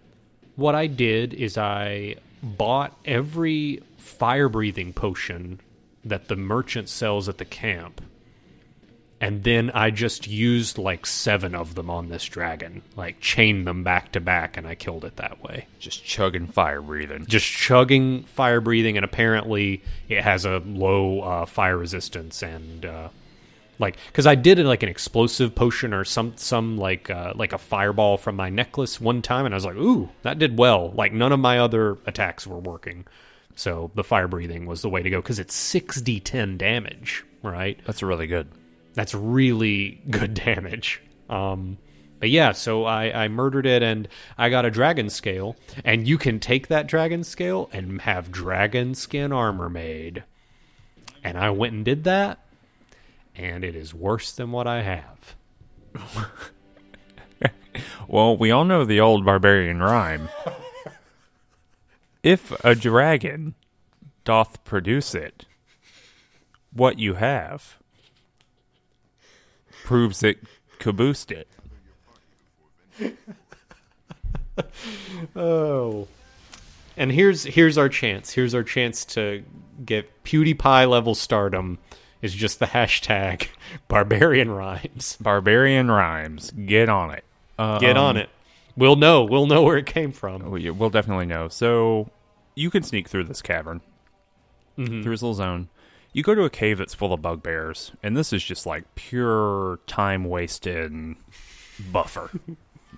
what I did is I bought every fire-breathing potion that the merchant sells at the camp, and then I just used like 7 of them on this dragon, like chained them back to back, and I killed it that way. Just chugging fire-breathing. Just chugging fire-breathing, and apparently it has a low fire resistance, and because I did like an explosive potion or some like a fireball from my necklace one time, and I was like, ooh, that did well. Like none of my other attacks were working. So the fire breathing was the way to go because it's 6d10 damage, right? That's really good. That's really good damage. But yeah, so I murdered it, and I got a dragon scale, and you can take that dragon scale and have dragon skin armor made. And I went and did that, and it is worse than what I have. Well, we all know the old barbarian rhyme. If a dragon doth produce it, what you have proves it caboosed it. Oh. And here's our chance. Here's our chance to get PewDiePie level stardom. Is just the hashtag Barbarian Rhymes. Barbarian Rhymes. Get on it. Get on it. We'll know. We'll know where it came from. We'll definitely know. So you can sneak through this cavern, through this little zone. You go to a cave that's full of bugbears, and this is just like pure time wasted buffer.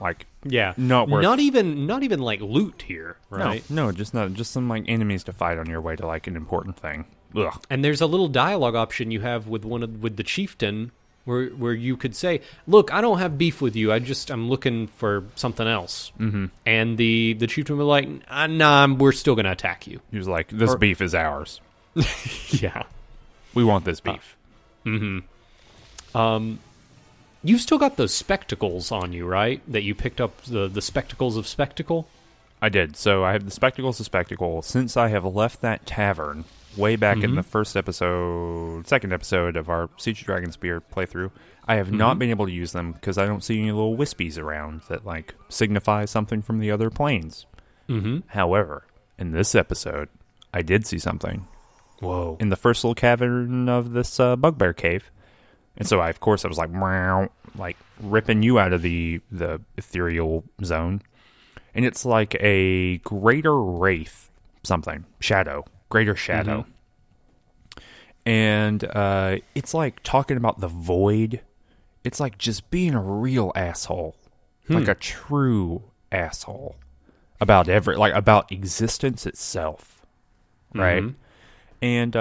Like, yeah, not worth. Not even like loot here, right? No, just some like enemies to fight on your way to like an important thing. Ugh. And there's a little dialogue option you have with with the chieftain, where you could say, "Look, I don't have beef with you. I'm looking for something else." Mm-hmm. And the chieftain was like, "Nah, we're still gonna attack you." He was like, "This beef is ours. Yeah, we want this beef." You've still got those spectacles on you, right? That you picked up the spectacles of Spectacle? I did. So I have the spectacles of Spectacle since I have left that tavern way back in the second episode of our Siege of Dragonspear playthrough. I have not been able to use them because I don't see any little wispies around that like signify something from the other planes. However, in this episode, I did see something. Whoa. In the first little cavern of this Bugbear cave. And so, I was like, meow, like ripping you out of the ethereal zone. And it's like a greater wraith, greater shadow. And it's like talking about the void. It's like just being a real asshole. Like a true asshole. About about existence itself. Right? And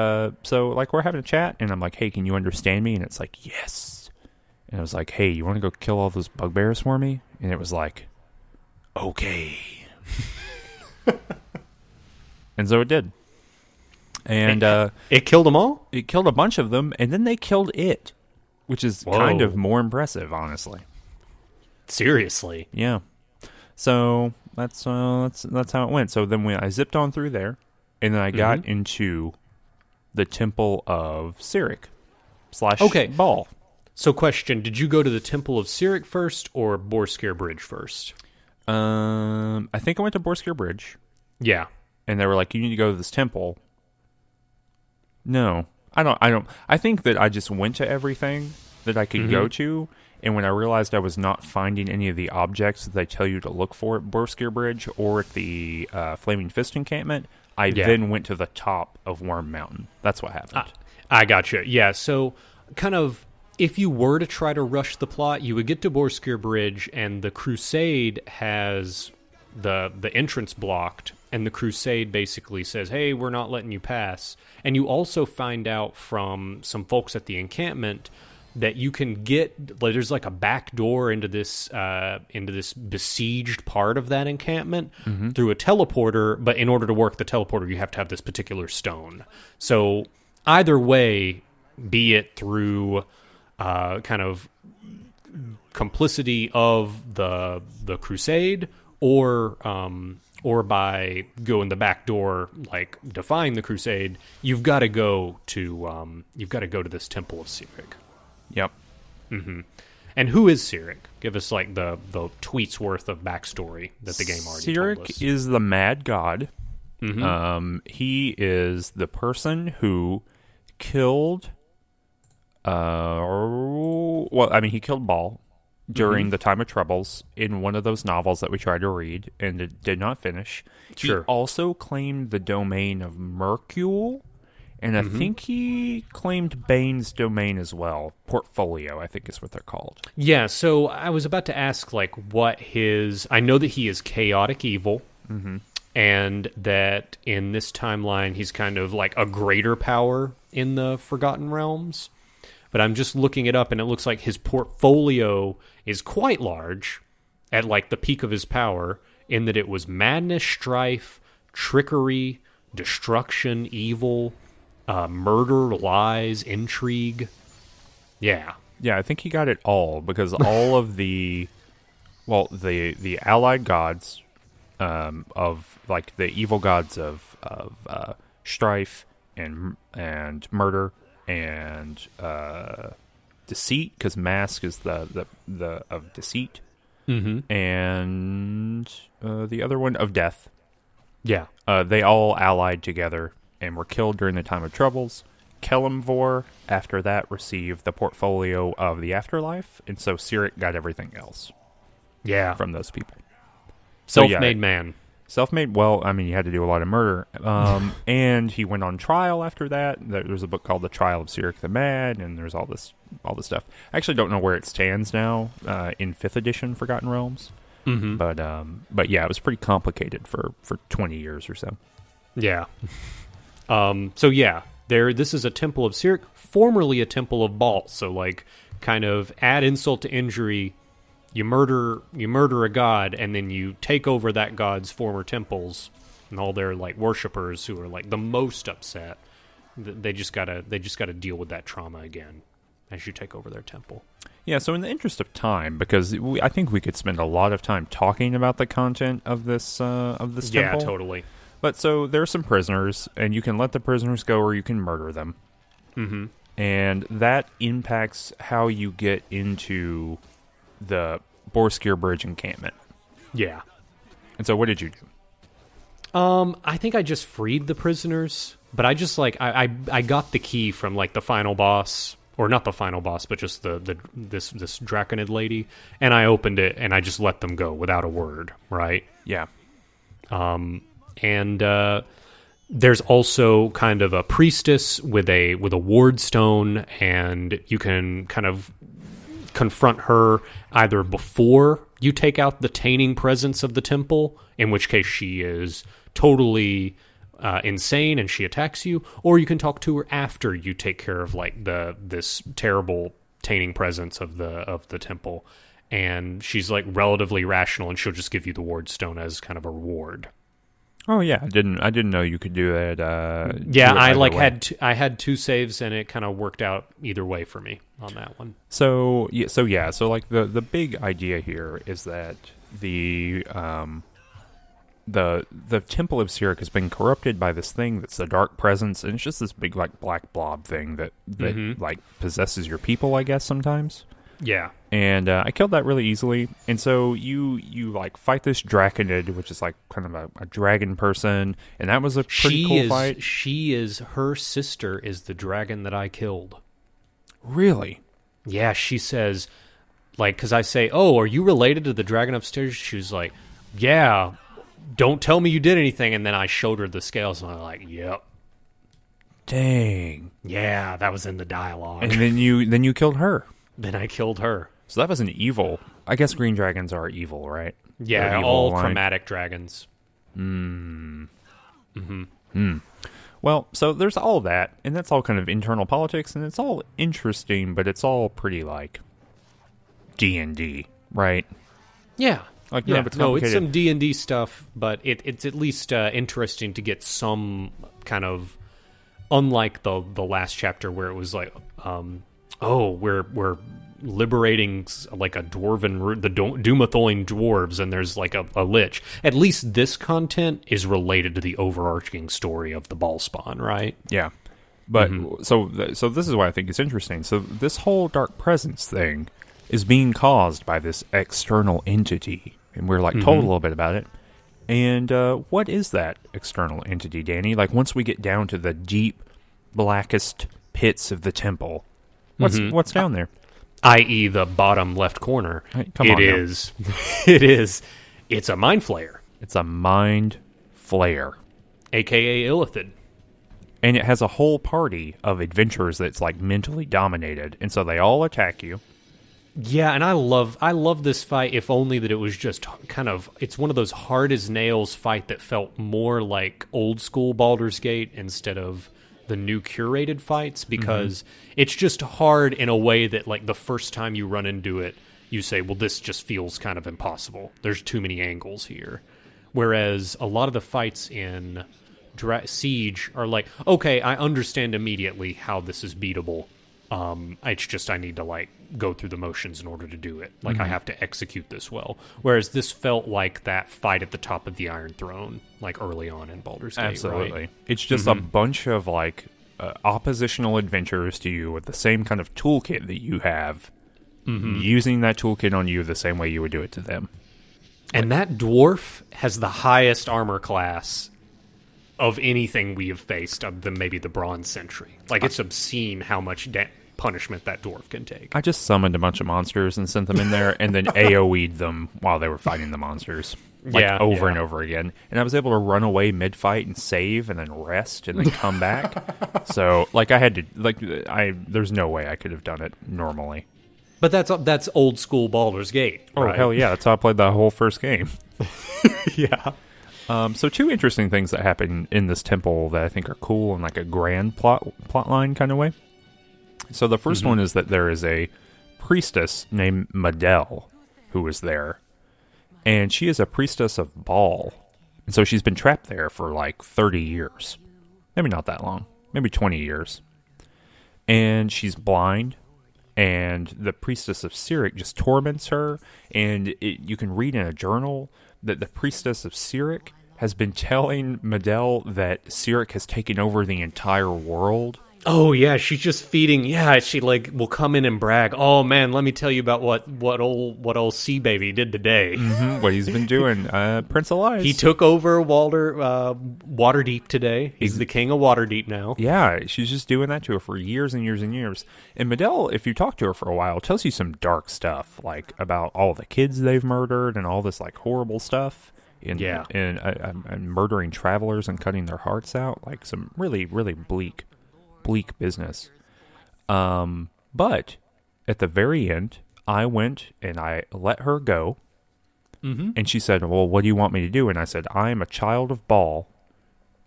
so, like, we're having a chat, and I'm like, hey, can you understand me? And it's like, yes. And I was like, hey, you want to go kill all those bugbears for me? And it was like, okay. And so it did. And it killed them all? It killed a bunch of them, and then they killed it, which is kind of more impressive, honestly. Seriously? Yeah. So that's how it went. So then I zipped on through there, and then I got into the Temple of Cyric / Ball. So question, did you go to the Temple of Cyric first or Boareskyr Bridge first? I think I went to Boareskyr Bridge. Yeah. And they were like, you need to go to this temple. No, I don't. I think that I just went to everything that I could go to, and when I realized I was not finding any of the objects that they tell you to look for at Boareskyr Bridge or at the Flaming Fist encampment, I then went to the top of Worm Mountain. That's what happened. I gotcha. Yeah, so kind of, if you were to try to rush the plot, you would get to Boareskyr Bridge, and the Crusade has the entrance blocked, and the Crusade basically says, hey, we're not letting you pass. And you also find out from some folks at the encampment that you can get, like, there's like a back door into this besieged part of that encampment through a teleporter, but in order to work the teleporter, you have to have this particular stone. So either way, be it through kind of complicity of the Crusade or by going the back door, like defying the Crusade, you've got to go to this Temple of Cyric. Yep. And who is Cyric? Give us like the tweet's worth of backstory that the game already told us. Cyric is the mad god. He is the person who killed. He killed Baal during the Time of Troubles in one of those novels that we tried to read and it did not finish. Sure. He also claimed the domain of Mercule, and I think he claimed Bane's domain as well. Portfolio, I think is what they're called. Yeah, so I was about to ask, like, what his... I know that he is chaotic evil, and that in this timeline he's kind of like a greater power in the Forgotten Realms. But I'm just looking it up, and it looks like his portfolio is quite large at, like, the peak of his power, in that it was madness, strife, trickery, destruction, evil, murder, lies, intrigue. Yeah. Yeah, I think he got it all, because all of the allied gods of, like, the evil gods of strife and murder and deceit, because mask is the of deceit, and the other one of death. Yeah. They all allied together and were killed during the time of troubles. Kelemvor, after that, received the portfolio of the afterlife, and so Cyric got everything else. Yeah. From those people. Self-made man. Self-made, well, I mean, he had to do a lot of murder. And he went on trial after that. There's a book called The Trial of Cyric the Mad, and there's all this stuff. I actually don't know where it stands now in 5th edition Forgotten Realms. But yeah, it was pretty complicated for 20 years or so. Yeah. So yeah, this is a temple of Cyric, formerly a temple of Baal. So like, kind of add insult to injury. You murder a god, and then you take over that god's former temples and all their like worshippers who are like the most upset. They just gotta deal with that trauma again as you take over their temple. Yeah, so in the interest of time, because I think we could spend a lot of time talking about the content of this temple. Yeah, totally. But so there are some prisoners, and you can let the prisoners go or you can murder them. Mm-hmm. And that impacts how you get into the Boareskyr Bridge encampment. Yeah. And so what did you do? I think I just freed the prisoners, but I just like I got the key from like the final boss, or not the final boss, but just this Draconid lady, and I opened it and I just let them go without a word, right? Yeah. And there's also kind of a priestess with a ward stone, and you can kind of confront her either before you take out the tainting presence of the temple, in which case she is totally insane and she attacks you, or you can talk to her after you take care of like this terrible tainting presence of the temple, and she's like relatively rational, and she'll just give you the ward stone as kind of a reward. Oh yeah, I didn't know you could do that. Yeah, I had 2 saves, and it kind of worked out either way for me on that one. So like the big idea here is that the Temple of Cyric has been corrupted by this thing that's the dark presence, and it's just this big like black blob thing that like possesses your people, I guess sometimes. Yeah. And I killed that really easily. And so you like fight this Draconid, which is like kind of a dragon person, and that was a pretty cool fight. Her sister is the dragon that I killed. Really? Yeah, she says, like, because I say, oh, are you related to the dragon upstairs? She was like, yeah, don't tell me you did anything. And then I showed her the scales, and I'm like, yep. Dang. Yeah, that was in the dialogue. And then you killed her. Then I killed her. So that was an evil. I guess green dragons are evil, right? Yeah, all chromatic dragons. Well, so there's all that, and that's all kind of internal politics, and it's all interesting, but it's all pretty like D&D, right? Yeah. Like, yeah. It's no, it's some D&D stuff, but it's at least interesting to get some kind of, unlike the last chapter where it was like, we're liberating like a dwarven, the Doomathoin dwarves, and there's like a lich. At least this content is related to the overarching story of the Ballspawn, right? Yeah. But so this is why I think it's interesting. So this whole dark presence thing is being caused by this external entity, and we're like told a little bit about it. And what is that external entity, Danny? Like, once we get down to the deep, blackest pits of the temple, what's down there? I.e. the bottom left corner. Hey, It's a mind flayer. It's a mind flayer. A.k.a. Illithid. And it has a whole party of adventurers that's like mentally dominated, and so they all attack you. Yeah, and I love this fight, if only that it was just kind of, it's one of those hard as nails fight that felt more like old school Baldur's Gate instead of the new curated fights, because it's just hard in a way that like the first time you run into it, you say, well, this just feels kind of impossible. There's too many angles here. Whereas a lot of the fights in Siege are like, okay, I understand immediately how this is beatable. It's just I need to like go through the motions in order to do it. Like I have to execute this well. Whereas this felt like that fight at the top of the Iron Throne, like early on in Baldur's Gate. Absolutely. Right? It's just a bunch of like oppositional adventurers to you with the same kind of toolkit that you have, using that toolkit on you the same way you would do it to them. And that dwarf has the highest armor class of anything we have faced, other than maybe the Bronze Century. Like, it's obscene how much punishment that dwarf can take. I just summoned a bunch of monsters and sent them in there, and then AoE'd them while they were fighting the monsters. Over and over again. And I was able to run away mid-fight and save, and then rest, and then come back. So, like, I had to... there's no way I could have done it normally. But that's old school Baldur's Gate, right? Oh, hell yeah. That's how I played that whole first game. Yeah. So two interesting things that happen in this temple that I think are cool in like a grand plot line kind of way. So the first one is that there is a priestess named Medel who is there. And she is a priestess of Baal. And so she's been trapped there for like 30 years. Maybe not that long. Maybe 20 years. And she's blind. And the priestess of Cyric just torments her. And you can read in a journal that the priestess of Cyric has been telling Medel that Cyric has taken over the entire world. Oh, yeah, she's just feeding... Yeah, she, like, will come in and brag, oh, man, let me tell you about what old Sea Baby did today. What he's been doing. Prince Elias. He took over Waterdeep today. He's the king of Waterdeep now. Yeah, she's just doing that to her for years and years and years. And Medel, if you talk to her for a while, tells you some dark stuff, like about all the kids they've murdered and all this, like, horrible stuff. And murdering travelers and cutting their hearts out. Like, some really, really bleak business. But at the very end, I went and I let her go. And she said, well, what do you want me to do? And I said, I am a child of Baal.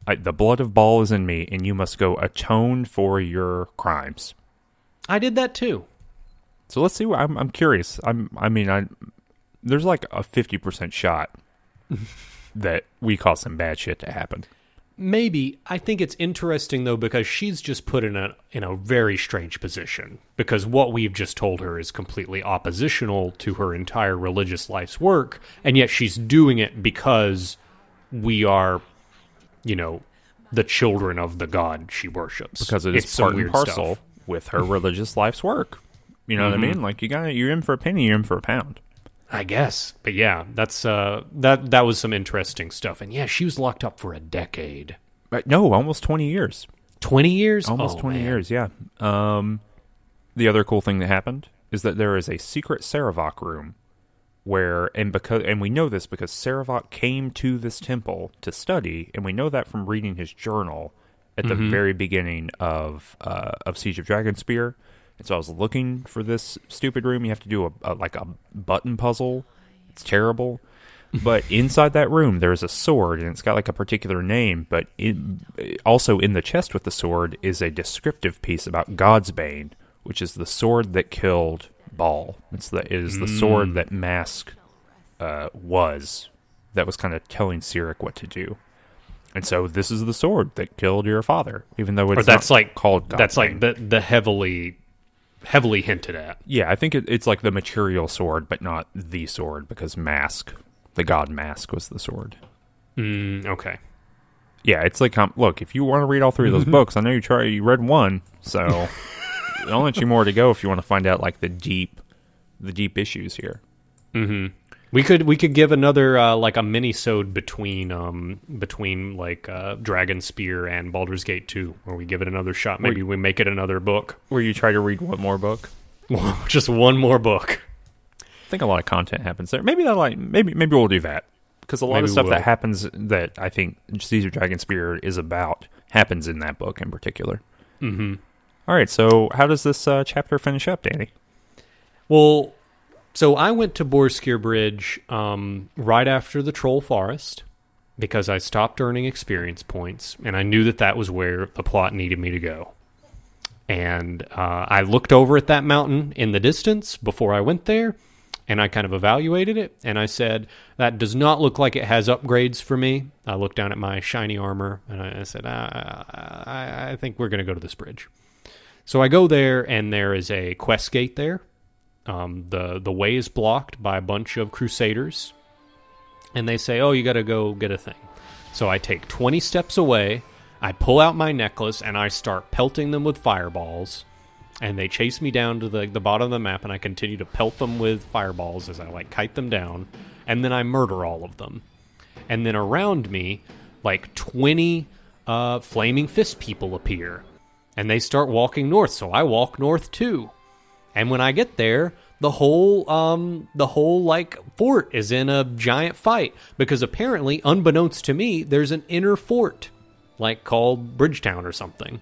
The blood of Baal is in me, and you must go atone for your crimes. I did that too. So let's see. I'm curious. There's like a 50% shot that we cause some bad shit to happen. Maybe. I think it's interesting, though, because she's just put in a very strange position. Because what we've just told her is completely oppositional to her entire religious life's work, and yet she's doing it because we are, the children of the god she worships. Because it's part and parcel with her religious life's work. You know what I mean? Like, you're in for a penny, you're in for a pound. I guess. But yeah, that's that was some interesting stuff. And yeah, she was locked up for a decade. No, almost 20 years. 20 years? Almost 20 years, yeah. The other cool thing that happened is that there is a secret Sarevok room where, and we know this because Sarevok came to this temple to study, and we know that from reading his journal at the very beginning of Siege of Dragonspear. And so I was looking for this stupid room. You have to do a button puzzle. It's terrible. But inside that room, there's a sword, and it's got like a particular name. But also in the chest with the sword is a descriptive piece about Godsbane, which is the sword that killed Baal. It is the sword that Mask that was kind of telling Cyric what to do. And so this is the sword that killed your father, even though it's not called Godsbane. That's like the heavily hinted at. Yeah, I think it's like the material sword, but not the sword, because Mask, the god Mask, was the sword. Okay. Yeah, it's like, look, if you want to read all three of those books, I know you read one, so I'll let you more to go if you want to find out like the deep issues here. We could give another like a mini-sode between like Dragonspear and Baldur's Gate 2, where we give it another shot. Maybe we make it another book. Where you try to read one more book? Just one more book. I think a lot of content happens there. Maybe we'll do that. Because a lot of stuff that happens that I think Siege of Dragonspear is about happens in that book in particular. All right, so how does this chapter finish up, Danny? Well, so I went to Boareskyr Bridge right after the Troll Forest because I stopped earning experience points, and I knew that was where the plot needed me to go. And I looked over at that mountain in the distance before I went there, and I kind of evaluated it, and I said, that does not look like it has upgrades for me. I looked down at my shiny armor, and I said, I think we're going to go to this bridge. So I go there, and there is a quest gate there. The way is blocked by a bunch of crusaders, and they say, oh, you got to go get a thing. So I take 20 steps away, I pull out my necklace and I start pelting them with fireballs. And they chase me down to the bottom of the map, and I continue to pelt them with fireballs as I, like, kite them down. And then I murder all of them. And then around me, like, 20 Flaming Fist people appear. And they start walking north, so I walk north, too. And when I get there, the whole like, fort is in a giant fight. Because apparently, unbeknownst to me, there's an inner fort, like, called Bridgetown or something.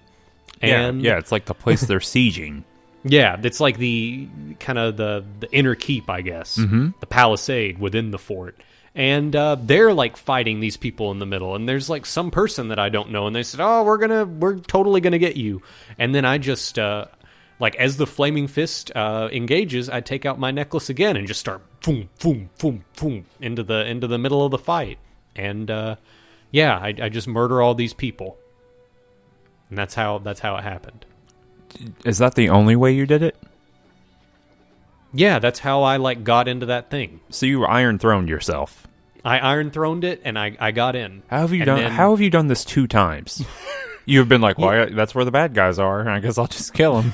And yeah, it's like the place they're sieging. Yeah, it's like the kind of the inner keep, I guess, the palisade within the fort, and they're like fighting these people in the middle. And there's like some person that I don't know, and they said, "Oh, we're totally gonna get you." And then I just like as the Flaming Fist engages, I take out my necklace again and just start boom, boom, boom, boom into the middle of the fight. And yeah, I just murder all these people. And that's how it happened. Is that the only way you did it? Yeah, that's how I like got into that thing. So you Iron Throned yourself. I Iron Throned it, and I got in. How have you done this 2 times? You've been like, well, that's where the bad guys are. I guess I'll just kill them.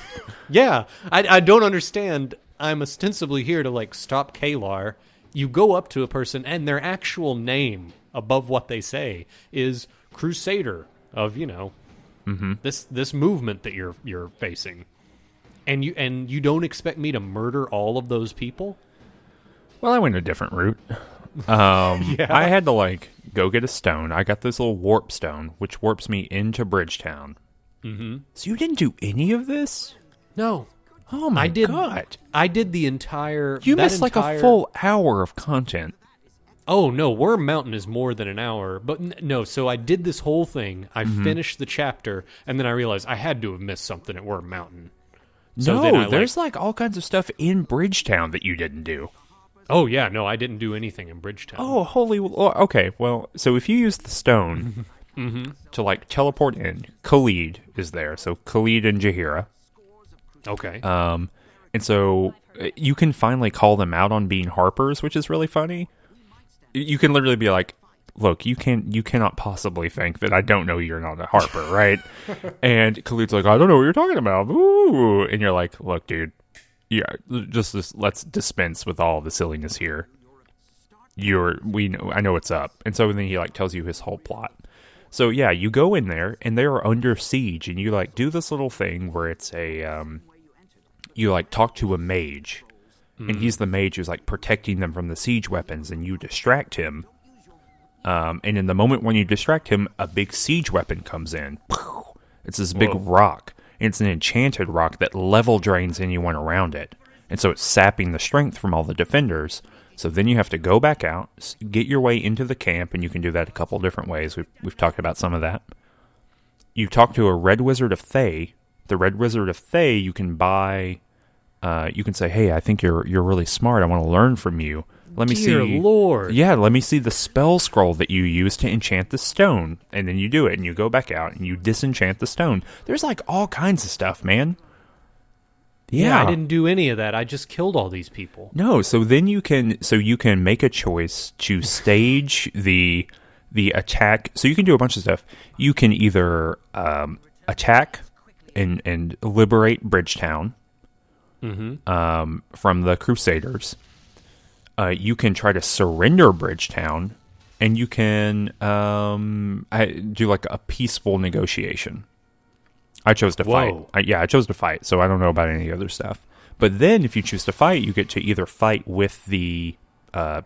Yeah, I don't understand. I'm ostensibly here to like stop Caelar. You go up to a person, and their actual name above what they say is Crusader of this movement that you're facing, and you don't expect me to murder all of those people? Well, I went a different route. I had to like go get a stone. I got this little warp stone, which warps me into Bridgetown. Mm-hmm. So you didn't do any of this? No. Oh my god! I did the entire. You missed like a full hour of content. Oh, no, Worm Mountain is more than an hour. But no, so I did this whole thing. I finished the chapter, and then I realized I had to have missed something at Worm Mountain. So no, there's like all kinds of stuff in Bridgetown that you didn't do. Oh, yeah, no, I didn't do anything in Bridgetown. Oh, holy... Okay, well, so if you use the stone to like teleport in, Khalid is there. So Khalid and Jaheira. Okay. And so you can finally call them out on being Harpers, which is really funny. You can literally be like, look, you cannot possibly think that I don't know you're not a Harper, right? And Khalid's like, I don't know what you're talking about. Ooh. And you're like, look, dude, yeah, just let's dispense with all the silliness here. I know what's up. And so then he like tells you his whole plot. So yeah, you go in there and they are under siege, and you like do this little thing where it's you like talk to a mage. And he's the mage who's like protecting them from the siege weapons, and you distract him. And in the moment when you distract him, a big siege weapon comes in. It's this big rock. And it's an enchanted rock that level drains anyone around it. And so it's sapping the strength from all the defenders. So then you have to go back out, get your way into the camp, and you can do that a couple different ways. We've talked about some of that. You talk to a Red Wizard of Thay. The Red Wizard of Thay you can buy... you can say, hey, I think you're really smart. I want to learn from you. Let me Dear see. Lord. Yeah, let me see the spell scroll that you use to enchant the stone. And then you do it, and you go back out, and you disenchant the stone. There's like all kinds of stuff, man. Yeah, I didn't do any of that. I just killed all these people. No, so then you can make a choice to stage the attack. So you can do a bunch of stuff. You can either attack and liberate Bridgetown. From the Crusaders. You can try to surrender Bridgetown, and you can do like a peaceful negotiation. I chose to fight. I chose to fight, so I don't know about any other stuff. But then if you choose to fight, you get to either fight with the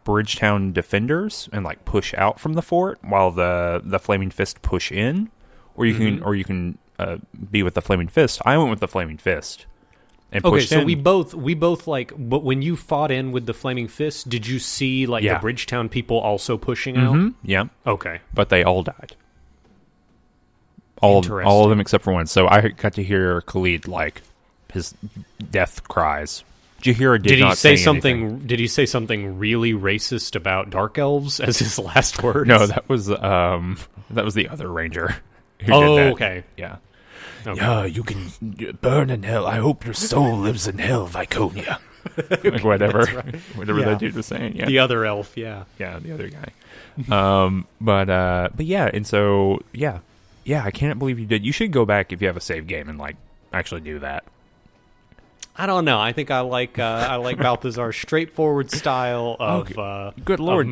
Bridgetown defenders and like push out from the fort while the Flaming Fist push in, or you can be with the Flaming Fist. I went with the Flaming Fist. Okay, so we both like, but when you fought in with the Flaming Fist, did you see like the Bridgetown people also pushing out? Yeah. Okay. But they all died. All of them except for one. So I got to hear Khalid like his death cries. Jaheira did not say something. Did he say something really racist about dark elves as his last words? No, that was the other ranger. Who did that. Okay. Yeah. Okay. Yeah, you can burn in hell. I hope your soul lives in hell, Viconia. Like whatever, right. Whatever that dude was saying. Yeah, the other elf. Yeah, the other guy. But yeah, and so yeah, Yeah, I can't believe you did. You should go back if you have a save game and like actually do that. I don't know. I think I like Balthazar's straightforward style of good lord.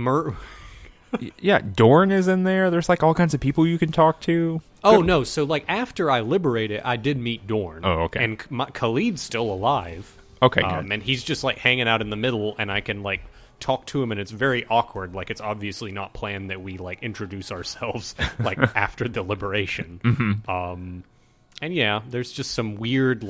Yeah, Dorn is in there. There's like all kinds of people you can talk to. Oh no! So like after I liberate it, I did meet Dorn. Oh, okay. And Khalid's still alive. Okay, good. And he's just like hanging out in the middle, and I can like talk to him, and it's very awkward. Like it's obviously not planned that we like introduce ourselves like after the liberation. Mm-hmm. And yeah, there's just some weird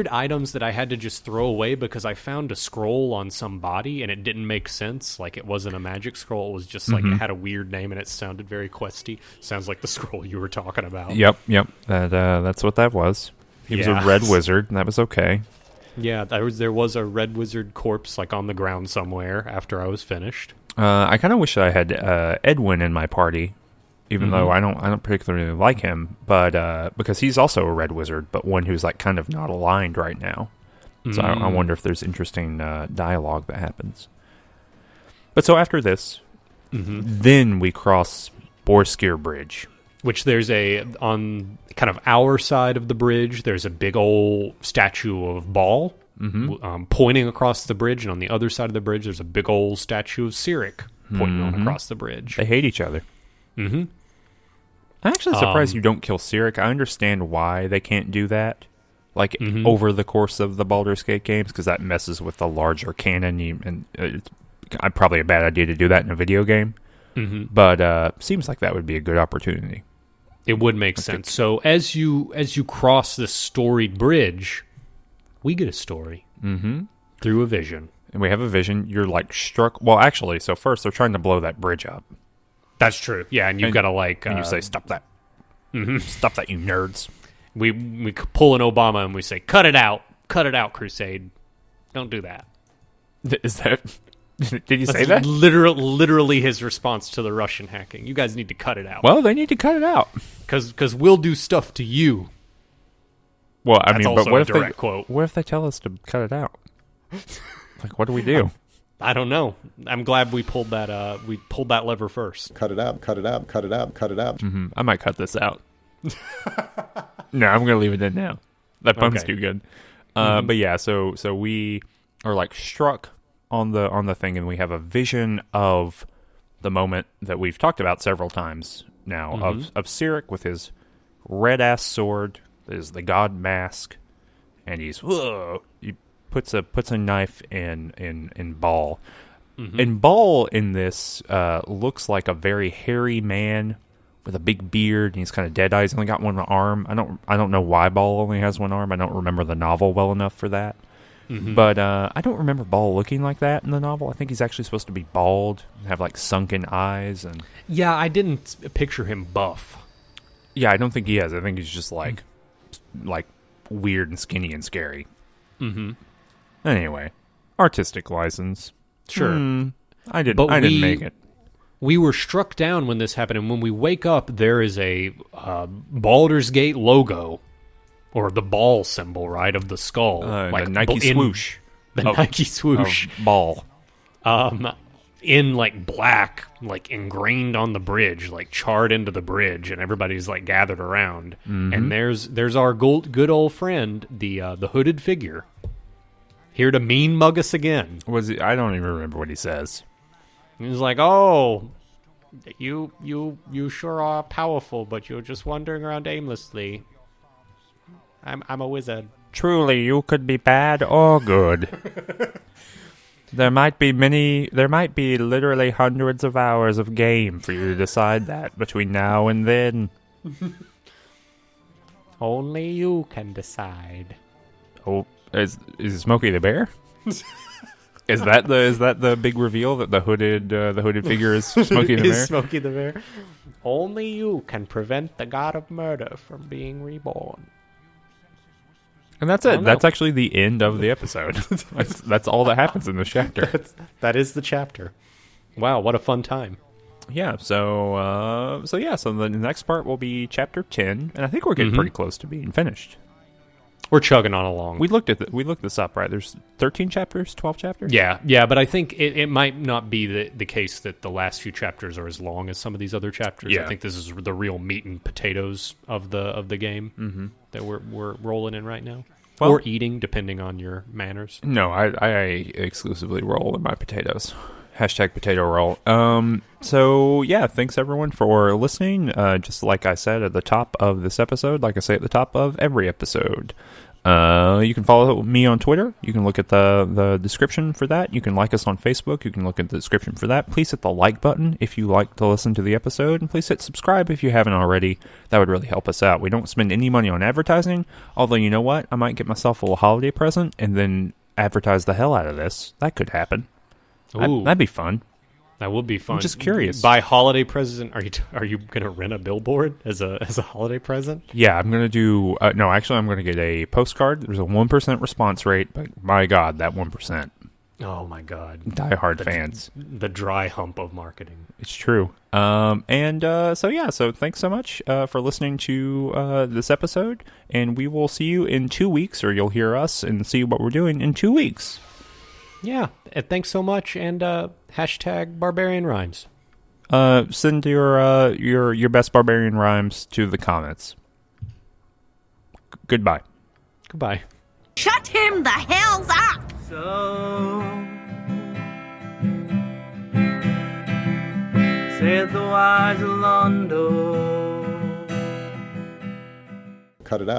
items that I had to just throw away because I found a scroll on some body and it didn't make sense. Like it wasn't a magic scroll. It was just like it had a weird name and it sounded very questy. Sounds like the scroll you were talking about. Yep. That's what that was. He was a red wizard, and that was okay. Yeah, there was a red wizard corpse like on the ground somewhere after I was finished. I kind of wish I had Edwin in my party. Even though I don't particularly like him, but because he's also a red wizard, but one who's like kind of not aligned right now. So I wonder if there's interesting dialogue that happens. But so after this, then we cross Boareskyr Bridge, which there's on kind of our side of the bridge. There's a big old statue of Baal pointing across the bridge, and on the other side of the bridge, there's a big old statue of Cyric pointing on across the bridge. They hate each other. Mm-hmm. I'm actually surprised you don't kill Cyric. I understand why they can't do that, like over the course of the Baldur's Gate games, because that messes with the larger canon, and it's probably a bad idea to do that in a video game. But seems like that would be a good opportunity. It would make sense. So as you cross this storied bridge, we get a story through a vision, and we have a vision. You're like struck. Well, actually, so first they're trying to blow that bridge up. That's true. Yeah, and you've got to like... and you say, stop that. Stop that, you nerds. We pull an Obama and we say, cut it out. Cut it out, Crusade. Don't do that. Is that... Did you say that? Literally his response to the Russian hacking. You guys need to cut it out. Well, they need to cut it out. Because we'll do stuff to you. Well, I That's mean, also but what a if direct quote. What if they tell us to cut it out? Like, what do we do? I don't know. I'm glad we pulled that. We pulled that lever first. Cut it out. Cut it out. Cut it out. Cut it out. I might cut this out. No, I'm gonna leave it in now. That pun's too good. But yeah, so we are like struck on the thing, and we have a vision of the moment that we've talked about several times now of Cyric with his red ass sword. There's the god mask, and he puts a knife in Baal. And Baal in this looks like a very hairy man with a big beard, and he's kind of dead eyes. He's only got one arm. I don't know why Baal only has one arm. I don't remember the novel well enough for that. But I don't remember Baal looking like that in the novel. I think he's actually supposed to be bald and have like sunken eyes. And yeah, I didn't picture him buff. Yeah, I don't think he is. I think he's just like weird and skinny and scary. Anyway, artistic license. Sure. I didn't make it. We were struck down when this happened, and when we wake up, there is a Baldur's Gate logo, or the ball symbol, right, of the skull. Like the Nike swoosh. The Nike swoosh. Ball. In, like, black, like, ingrained on the bridge, like, charred into the bridge, and everybody's, like, gathered around. And there's our good old friend, the hooded figure, here to mean mug us again. I don't even remember what he says. He's like, "Oh, you sure are powerful, but you're just wandering around aimlessly. I'm a wizard." Truly, you could be bad or good. There might be literally hundreds of hours of game for you to decide that between now and then. Only you can decide. Oh, is Smokey the Bear? Is that the big reveal that the hooded figure is Smokey the Bear? Smokey the Bear. Only you can prevent the god of murder from being reborn. And that's it. That's actually the end of the episode. that's all that happens in this chapter. That is the chapter. Wow, what a fun time. Yeah, so the next part will be chapter 10, and I think we're getting pretty close to being finished. We're chugging on along. We looked this up, right? There's 13 chapters, 12 chapters. Yeah, but I think it might not be the case that the last few chapters are as long as some of these other chapters. Yeah. I think this is the real meat and potatoes of the game that we're rolling in right now, Well- or eating, depending on your manners. No, I exclusively roll in my potatoes. Hashtag potato roll. So yeah, thanks everyone for listening. Just like I said at the top of this episode, like I say at the top of every episode, you can follow me on Twitter. You can look at the description for that. You can like us on Facebook. You can look at the description for that. Please hit the like button if you like to listen to the episode, and please hit subscribe if you haven't already. That would really help us out. We don't spend any money on advertising, although you know what? I might get myself a little holiday present and then advertise the hell out of this. That could happen. Ooh, That'd be fun. that would be fun. I'm just curious. By holiday present, are you gonna rent a billboard as a holiday present? Yeah, I'm gonna do. No, actually, I'm gonna get a postcard. There's a 1% response rate, but my God, that 1%. Oh my God, Diehard fans. the dry hump of marketing. It's true. So thanks so much for listening to this episode, and we will see you in 2 weeks, or you'll hear us and see what we're doing in 2 weeks. Yeah, thanks so much, and hashtag barbarian rhymes. Send your best barbarian rhymes to the comments. Goodbye. Goodbye. Shut him the hells up! So, saith the wise Alondo. Cut it out.